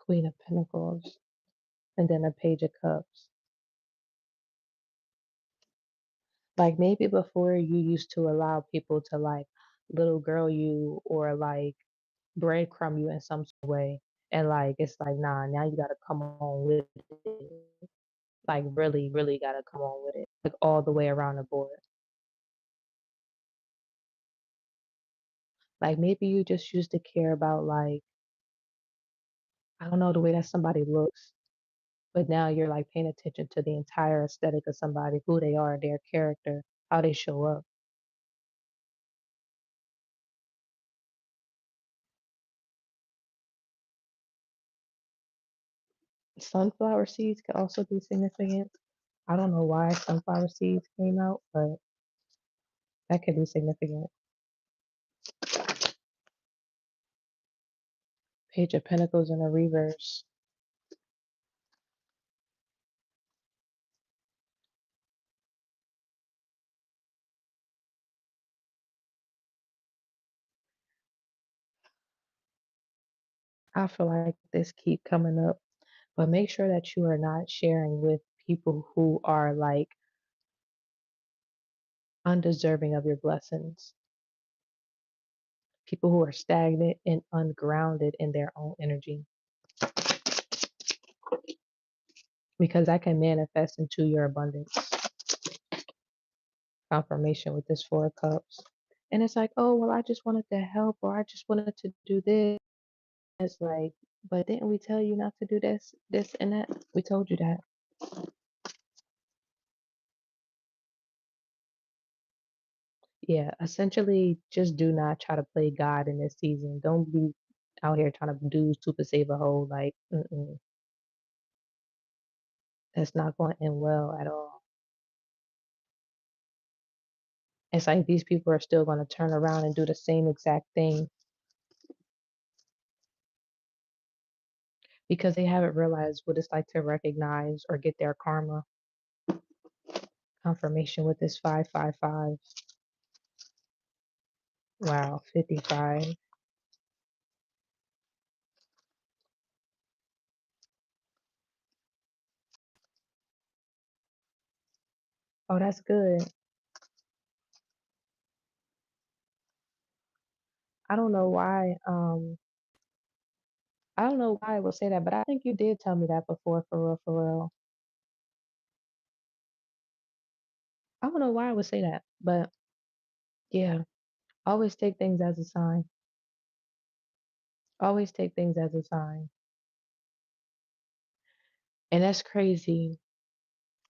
Queen of Pentacles, and then a Page of Cups. Like maybe before you used to allow people to like little girl you or like breadcrumb you in some sort of way. And like it's like nah, now you gotta come on with it. Like really, really gotta come on with it. Like all the way around the board. Like maybe you just used to care about like, I don't know, the way that somebody looks. But now you're like paying attention to the entire aesthetic of somebody, who they are, their character, how they show up. Sunflower seeds could also be significant. I don't know why sunflower seeds came out, but that could be significant. Page of Pentacles in a reverse. I feel like this keep coming up, but make sure that you are not sharing with people who are like undeserving of your blessings. People who are stagnant and ungrounded in their own energy, because that can manifest into your abundance. Confirmation with this Four of Cups. And it's like, oh, well, I just wanted to help or I just wanted to do this. It's like, but didn't we tell you not to do this, and that? We told you that. Yeah, essentially, just do not try to play God in this season. Don't be out here trying to do super save a hole. Like, that's not going to end well at all. It's like these people are still going to turn around and do the same exact thing because they haven't realized what it's like to recognize or get their karma. Confirmation with this 555. Wow, 55. Oh, that's good. I don't know why. I don't know why I would say that, but I think you did tell me that before, for real, for real. I don't know why I would say that, but yeah, always take things as a sign. Always take things as a sign. And that's crazy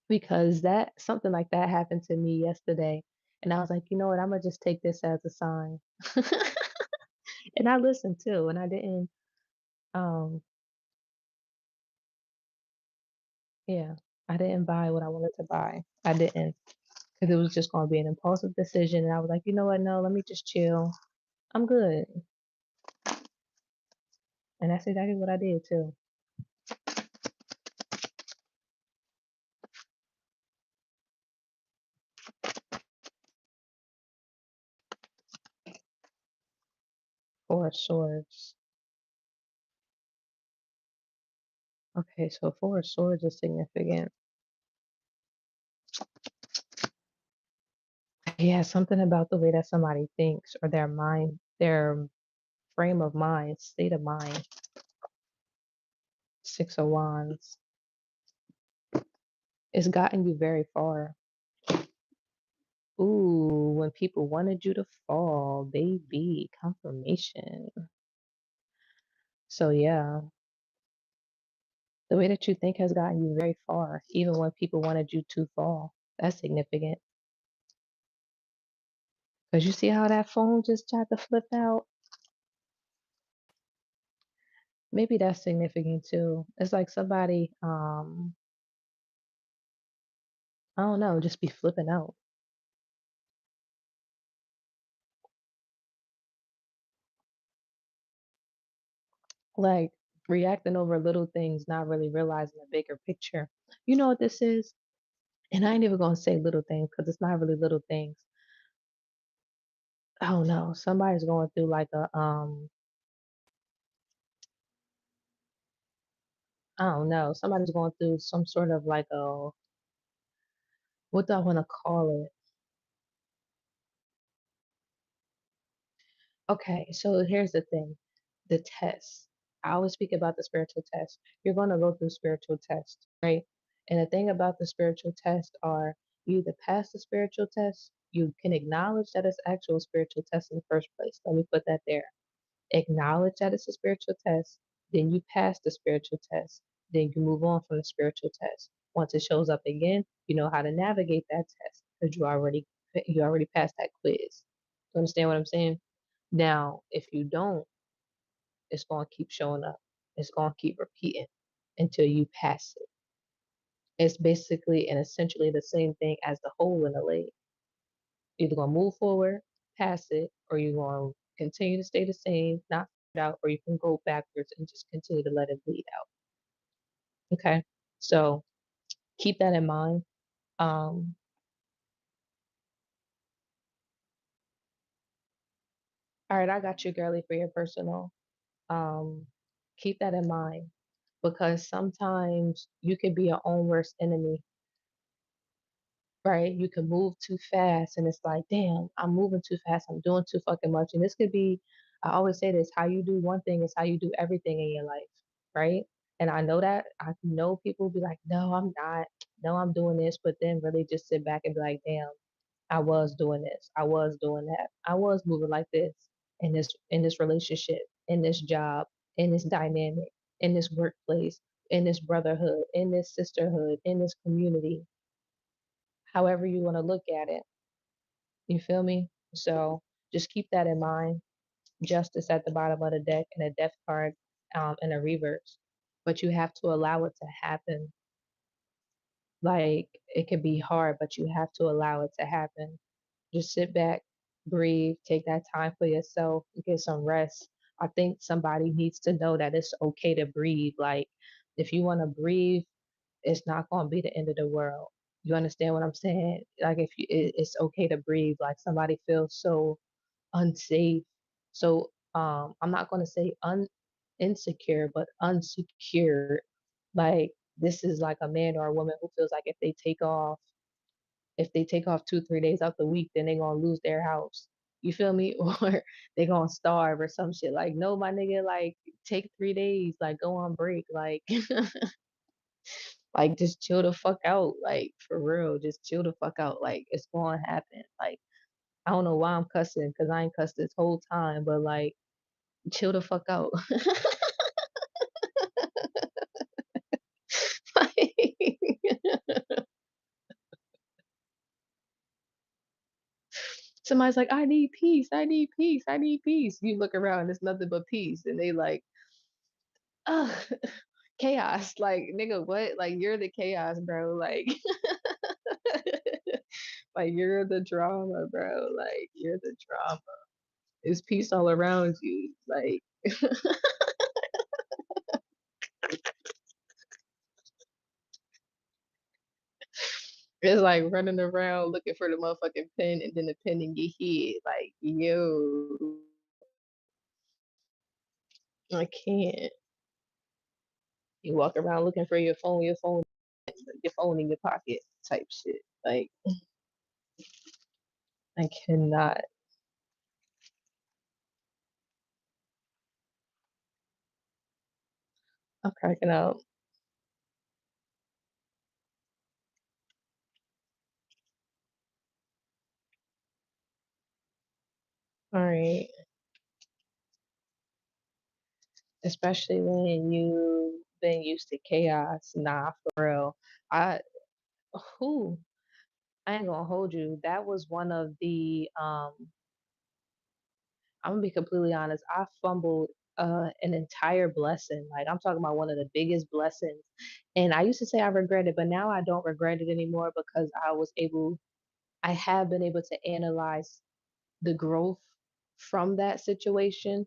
because that something like that happened to me yesterday. And I was like, you know what, I'm gonna just take this as a sign. And I listened too, and I didn't um yeah, I didn't buy what I wanted to buy. I didn't because it was just gonna be an impulsive decision. And I was like, you know what, no, let me just chill. I'm good. And that's exactly what I did too. Four of Swords. Okay, so Four of Swords is significant. Yeah, something about the way that somebody thinks or their mind, their frame of mind, state of mind. Six of Wands. It's gotten you very far. Ooh, when people wanted you to fall, baby, confirmation. So yeah, the way that you think has gotten you very far, even when people wanted you to fall. That's significant. Because you see how that phone just tried to flip out? Maybe that's significant too. It's like somebody, I don't know, just be flipping out. Like reacting over little things, not really realizing the bigger picture. You know what this is? And I ain't even gonna say little things because it's not really little things. I don't know. Somebody's going through like a I don't know. Somebody's going through some sort of like a what do I want to call it? Okay, so here's the thing. The test. I always speak about the spiritual test. You're going to go through spiritual tests, right? And the thing about the spiritual test are you either pass the spiritual test, you can acknowledge that it's actual spiritual test in the first place. Let me put that there. Acknowledge that it's a spiritual test, then you pass the spiritual test, then you move on from the spiritual test. Once it shows up again, you know how to navigate that test because you already passed that quiz. You understand what I'm saying? Now, if you don't, it's going to keep showing up. It's going to keep repeating until you pass it. It's basically and essentially the same thing as the hole in the leg. You're either going to move forward, pass it, or you're going to continue to stay the same, not it out, or you can go backwards and just continue to let it bleed out. Okay. So keep that in mind. Um, all right, I got you, girly, for your personal. Um, keep that in mind because sometimes you can be your own worst enemy, right? You can move too fast and it's like, damn, I'm moving too fast. I'm doing too fucking much. And this could be, I always say this, how you do one thing is how you do everything in your life, right? And I know that I know people be like, no, I'm not. No, I'm doing this, but then really just sit back and be like, damn, I was doing this. I was doing that. I was moving like this in this relationship, in this job, in this dynamic, in this workplace, in this brotherhood, in this sisterhood, in this community, however you want to look at it. You feel me? So just keep that in mind. Justice at the bottom of the deck and a death card in a reverse. But you have to allow it to happen. Like it can be hard, but you have to allow it to happen. Just sit back, breathe, take that time for yourself, get some rest. I think somebody needs to know that it's okay to breathe. Like if you want to breathe, it's not going to be the end of the world. You understand what I'm saying? Like if it's okay to breathe. Like somebody feels so unsafe. So I'm not going to say insecure, but unsecure. Like this is like a man or a woman who feels like if they take off 2 3 days out the week, then they're gonna lose their house. You feel me? Or they gonna starve or some shit. Like, no, my nigga, like take 3 days, like go on break, like like just chill the fuck out. Like for real, just chill the fuck out. Like it's gonna happen. Like I don't know why I'm cussing because I ain't cussed this whole time, but like chill the fuck out. Somebody's like, I need peace, I need peace, I need peace. You look around, it's nothing but peace. And they like, ugh, chaos. Like, nigga, what? Like, you're the chaos, bro. Like, like you're the drama, bro. Like, you're the drama. It's peace all around you. Like, it's like running around looking for the motherfucking pen and then the pen in your head. Like, yo, I can't. You walk around looking for your phone in your pocket type shit. Like, I cannot. I'm cracking up. All right. Especially when you've been used to chaos. Nah, for real. I who I ain't gonna hold you. That was one of the I'm gonna be completely honest. I fumbled an entire blessing. Like I'm talking about one of the biggest blessings. And I used to say I regret it, but now I don't regret it anymore because I have been able to analyze the growth from that situation.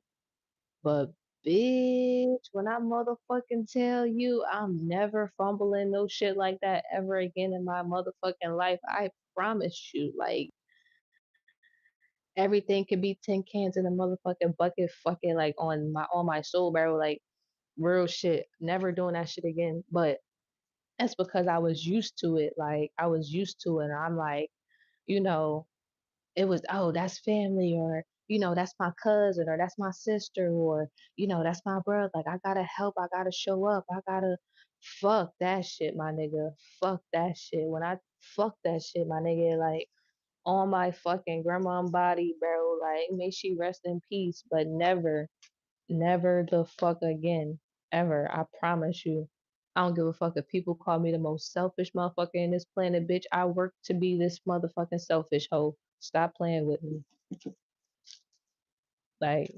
But bitch, when I motherfucking tell you I'm never fumbling no shit like that ever again in my motherfucking life, I promise you. Like, everything could be tin cans in a motherfucking bucket, fucking like on my soul, bro. Like, real shit. Never doing that shit again. But that's because I was used to it. Like, I was used to it. And I'm like, you know, it was, oh, that's family, or, that's my cousin, or that's my sister, or, that's my brother. Like, I gotta help. I gotta show up. I gotta fuck that shit, my nigga. Fuck that shit. When I fuck that shit, my nigga, like, on my fucking grandma body, bro. Like, may she rest in peace, but never, never the fuck again. Ever. I promise you. I don't give a fuck if people call me the most selfish motherfucker in this planet, bitch. I work to be this motherfucking selfish hoe. Stop playing with me. Like,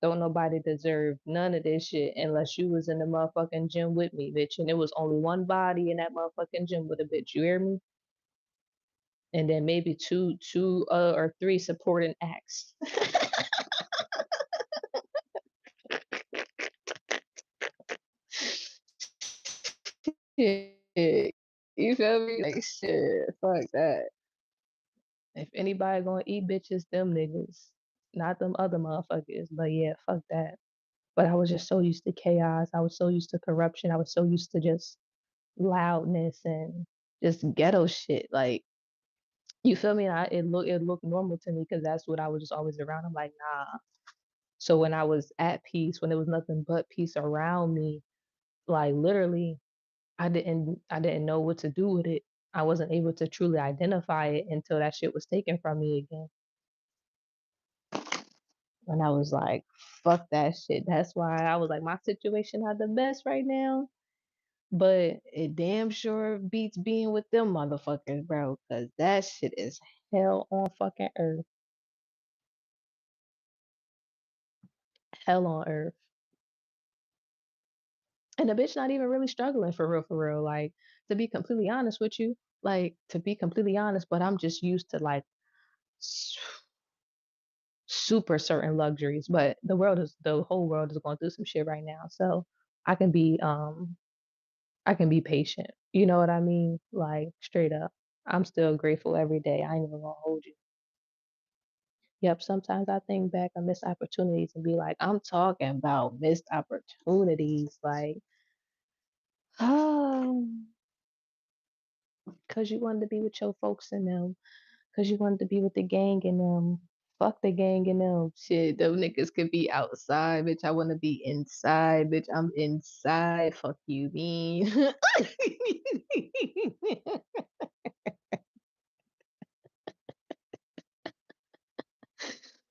don't nobody deserve none of this shit unless you was in the motherfucking gym with me, bitch. And there was only one body in that motherfucking gym with a bitch. You hear me? And then maybe two or three supporting acts. Shit. You feel me? Like, shit. Fuck that. If anybody gonna eat bitches, them niggas. Not them other motherfuckers. But yeah, fuck that. But I was just so used to chaos. I was so used to corruption. I was so used to just loudness and just ghetto shit. Like, you feel me? It looked normal to me because that's what I was just always around. I'm like, nah. So when I was at peace, when there was nothing but peace around me, like, literally, I didn't know what to do with it. I wasn't able to truly identify it until that shit was taken from me again. And I was like, fuck that shit. That's why I was like, my situation not the best right now. But it damn sure beats being with them motherfuckers, bro. Cause that shit is hell on fucking earth. Hell on earth. And the bitch not even really struggling for real, for real. Like, to be completely honest with you, like, to be completely honest, but I'm just used to like super certain luxuries. But the whole world is going through some shit right now. So I can be I can be patient. You know what I mean? Like, straight up. I'm still grateful every day. I ain't even gonna hold you. Yep, sometimes I think back on missed opportunities and be like, I'm talking about missed opportunities. Like, oh, because you wanted to be with your folks and them, because you wanted to be with the gang and them. Fuck the gang and them. Shit, them niggas could be outside, bitch. I want to be inside, bitch. I'm inside. Fuck you, mean.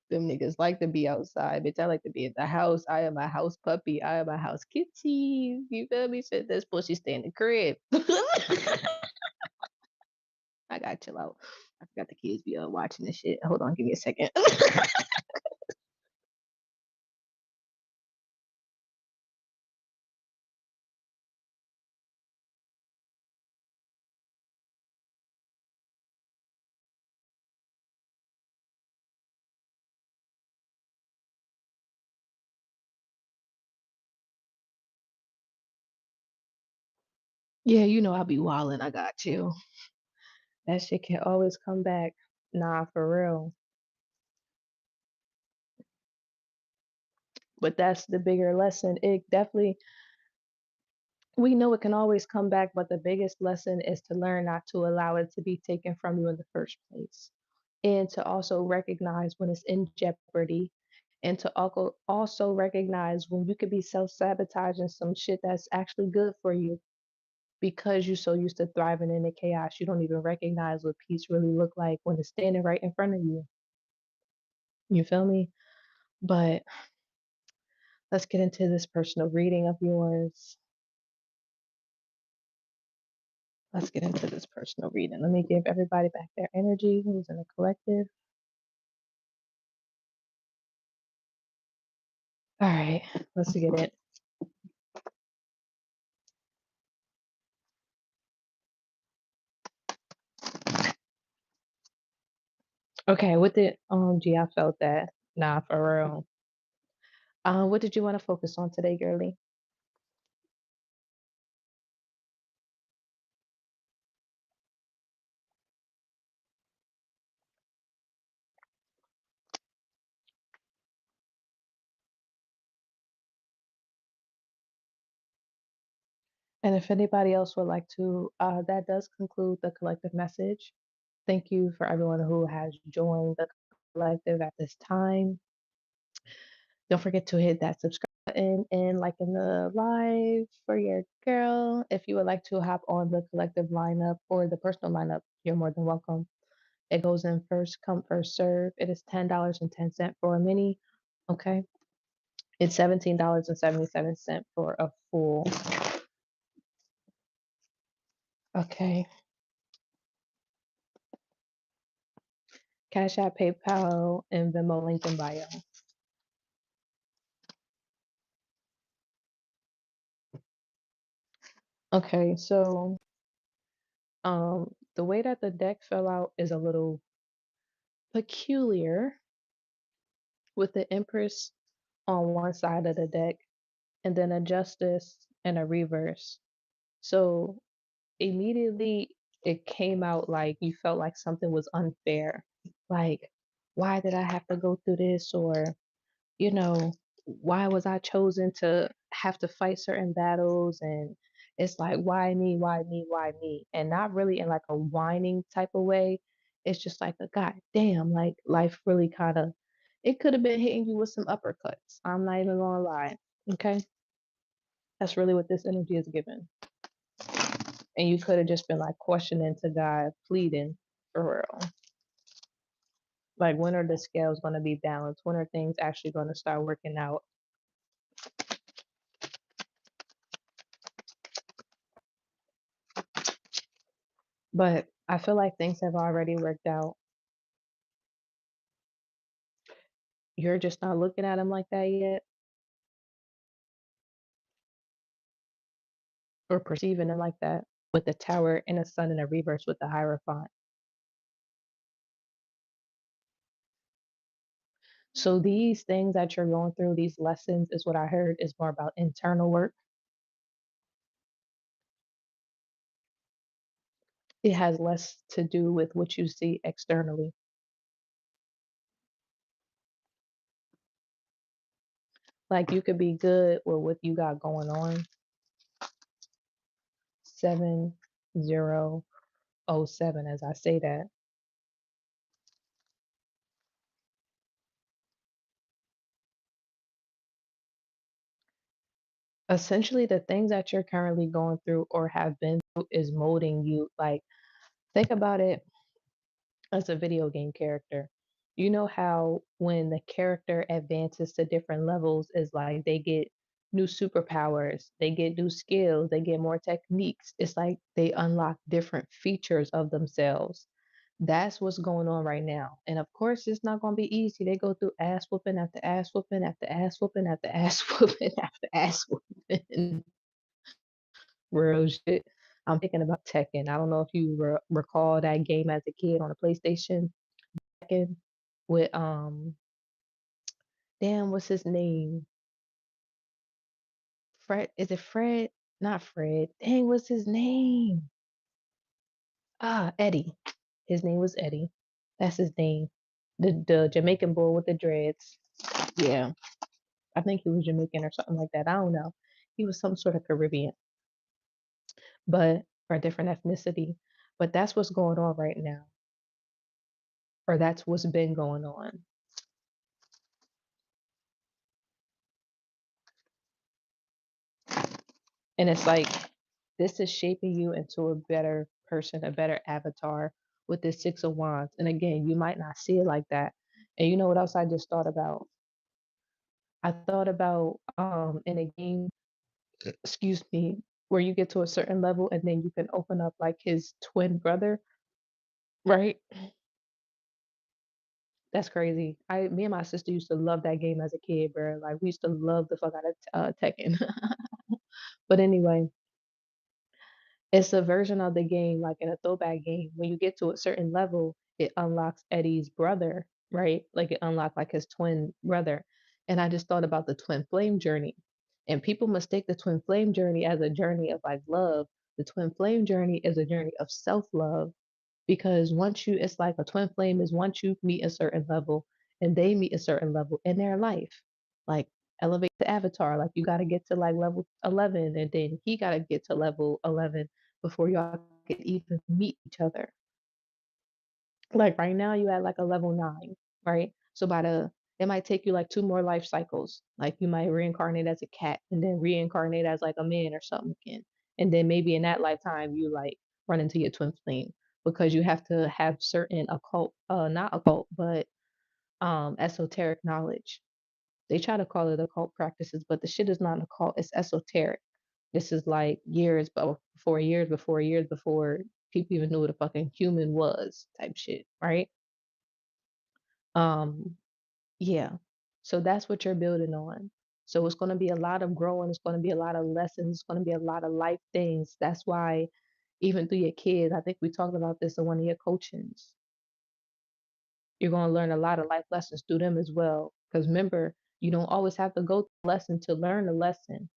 Them niggas like to be outside, bitch. I like to be in the house. I am a house puppy. I am a house kitty. You feel me? Shit, this pussy stay in the crib. I gotta chill out. I forgot the kids be watching this shit. Hold on, give me a second. Yeah, I'll be wildin'. I got you. That shit can always come back. Nah, for real. But that's the bigger lesson. It definitely, we know it can always come back, but the biggest lesson is to learn not to allow it to be taken from you in the first place. And to also recognize when it's in jeopardy, and to also recognize when you could be self-sabotaging some shit that's actually good for you because you're so used to thriving in the chaos. You don't even recognize what peace really look like when it's standing right in front of you. You feel me? But let's get into this personal reading of yours. Let's get into this personal reading. Let me give everybody back their energy who's in the collective. All right, let's get it. Okay, with it, gee, I felt that. Nah, for real. What did you want to focus on today, girly? And if anybody else would like to, that does conclude the collective message. Thank you for everyone who has joined the collective at this time. Don't forget to hit that subscribe button and like in the live for your girl. If you would like to hop on the collective lineup or the personal lineup, you're more than welcome. It goes in first come, first serve. It is $10.10 for a mini. Okay. It's $17.77 for a full. Okay. Cash App, PayPal, and Venmo link in bio. Okay, so the way that the deck fell out is a little peculiar with the Empress on one side of the deck and then a Justice and a reverse. So immediately it came out like you felt like something was unfair. Like, why did I have to go through this? Or, you know, why was I chosen to have to fight certain battles? And it's like, why me, why me, why me? And not really in like a whining type of way. It's just like a god damn, like life really kind of, it could have been hitting you with some uppercuts. I'm not even gonna lie. Okay. That's really what this energy is giving. And you could have just been like questioning to God, pleading for real. Like, when are the scales going to be balanced? When are things actually going to start working out? But I feel like things have already worked out. You're just not looking at them like that yet or perceiving them like that with the tower and the sun and the reverse with the Hierophant. So these things that you're going through, these lessons, is what I heard is more about internal work. It has less to do with what you see externally. Like, you could be good with what you got going on. 7007, as I say that. Essentially, the things that you're currently going through or have been through is molding you. Like, think about it as a video game character. You know how when the character advances to different levels is like they get new superpowers, they get new skills, they get more techniques. It's like they unlock different features of themselves. That's what's going on right now. And of course, it's not going to be easy. They go through ass whooping after ass whooping after ass whooping after ass whooping after ass whooping. Real shit. I'm thinking about Tekken. I don't know if you recall that game as a kid on the PlayStation. Tekken with damn, what's his name? Fred? Is it Fred? Not Fred. Dang, what's his name? Ah, Eddie. His name was Eddie. That's his name. The Jamaican boy with the dreads. Yeah, I think he was Jamaican or something like that. I don't know. He was some sort of Caribbean, but or a different ethnicity. But that's what's going on right now, or that's what's been going on. And it's like this is shaping you into a better person, a better avatar with this Six of Wands. And again, you might not see it like that. And you know what else I just thought about? I thought about in a game, excuse me, where you get to a certain level and then you can open up like his twin brother, right? That's crazy. Me and my sister used to love that game as a kid, bro. Like, we used to love the fuck out of Tekken. But anyway, it's a version of the game, like in a throwback game. When you get to a certain level, it unlocks Eddie's brother, right? Like, it unlocked like his twin brother. And I just thought about the twin flame journey. And people mistake the twin flame journey as a journey of like love. The twin flame journey is a journey of self love because once you, it's like a twin flame is once you meet a certain level and they meet a certain level in their life, like elevate the avatar, like you got to get to like level 11 and then he got to get to level 11 before y'all could even meet each other. Like right now you at like a level 9, right? So by the it might take you like two more life cycles. Like you might reincarnate as a cat and then reincarnate as like a man or something again. And then maybe in that lifetime you like run into your twin flame because you have to have certain occult not occult but esoteric knowledge. They try to call it occult practices, but the shit is not occult, it's esoteric. This is like years before people even knew what a fucking human was type shit, right? Um, yeah. So that's what you're building on. So it's going to be a lot of growing. It's going to be a lot of lessons. It's going to be a lot of life things. That's why, even through your kids, I think we talked about this in one of your coachings. You're going to learn a lot of life lessons through them as well. Because remember, you don't always have to go through a lesson to learn a lesson.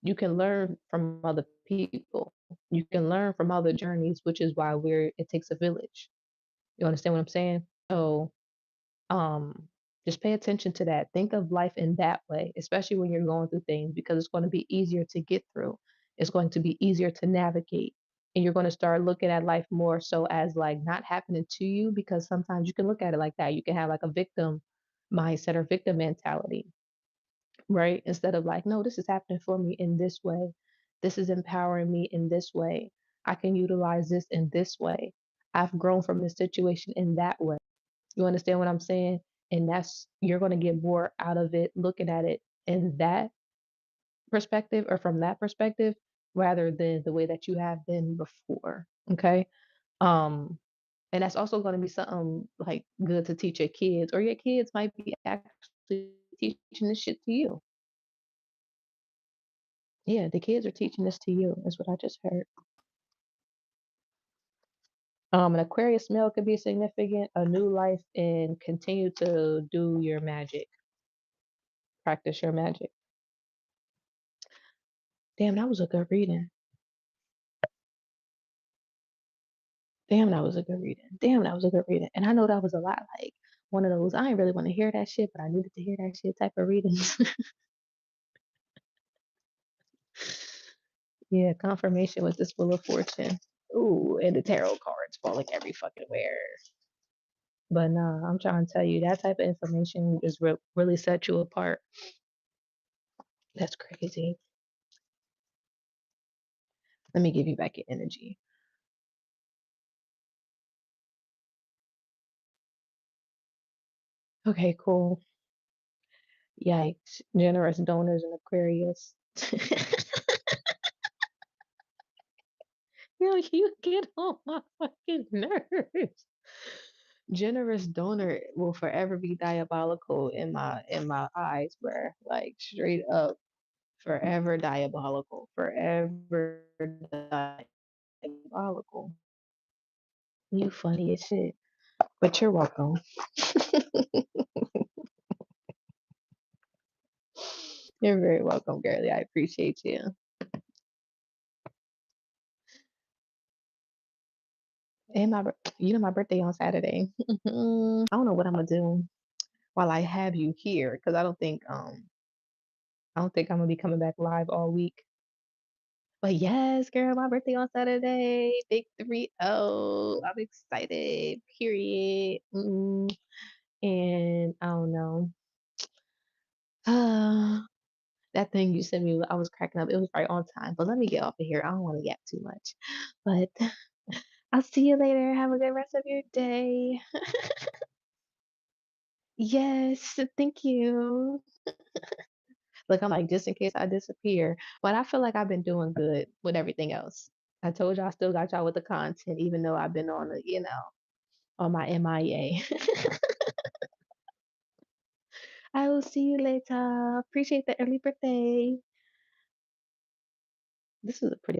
You can learn from other people. You can learn from other journeys, which is why it takes a village. You understand what I'm saying? So um just pay attention to that. Think of life in that way, especially when you're going through things, because it's going to be easier to get through. It's going to be easier to navigate, and you're going to start looking at life more so as like not happening to you, because sometimes you can look at it like that. You can have like a victim mindset or victim mentality, right? Instead of like, no, this is happening for me in this way. This is empowering me in this way. I can utilize this in this way. I've grown from this situation in that way. You understand what I'm saying? And that's, you're going to get more out of it looking at it in that perspective or from that perspective rather than the way that you have been before. Okay. Um, and that's also going to be something like good to teach your kids, or your kids might be actually teaching this shit to you. Yeah, the kids are teaching this to you, is what I just heard. An Aquarius male could be significant, a new life, and continue to do your magic, practice your magic. Damn, that was a good reading. Damn, that was a good reading. Damn, that was a good reading. And I know that was a lot like one of those, I ain't really want to hear that shit, but I needed to hear that shit type of readings. Yeah, confirmation with this Wheel of Fortune. Ooh, and the tarot cards falling every fucking where. But nah, I'm trying to tell you, that type of information is really set you apart. That's crazy. Let me give you back your energy. Okay, cool. Yikes. Generous donors in Aquarius. Yo, you get on my fucking nerves. Generous donor will forever be diabolical in my eyes, bruh. Like straight up, forever diabolical, forever diabolical. You funny as shit, but you're welcome. You're very welcome, girlie. I appreciate you. And my birthday on Saturday. I don't know what I'm gonna do while I have you here, because I don't think I'm gonna be coming back live all week. But yes, girl, my birthday on Saturday. Big 3-0. I'm excited. Period. And I don't know. That thing you sent me, I was cracking up. It was right on time. But let me get off of here. I don't want to yap too much. But I'll see you later. Have a good rest of your day. Yes, thank you. Look, I'm like, just in case I disappear. But I feel like I've been doing good with everything else. I told y'all I still got y'all with the content, even though I've been on on my MIA. I will see you later. Appreciate the early birthday. This is a pretty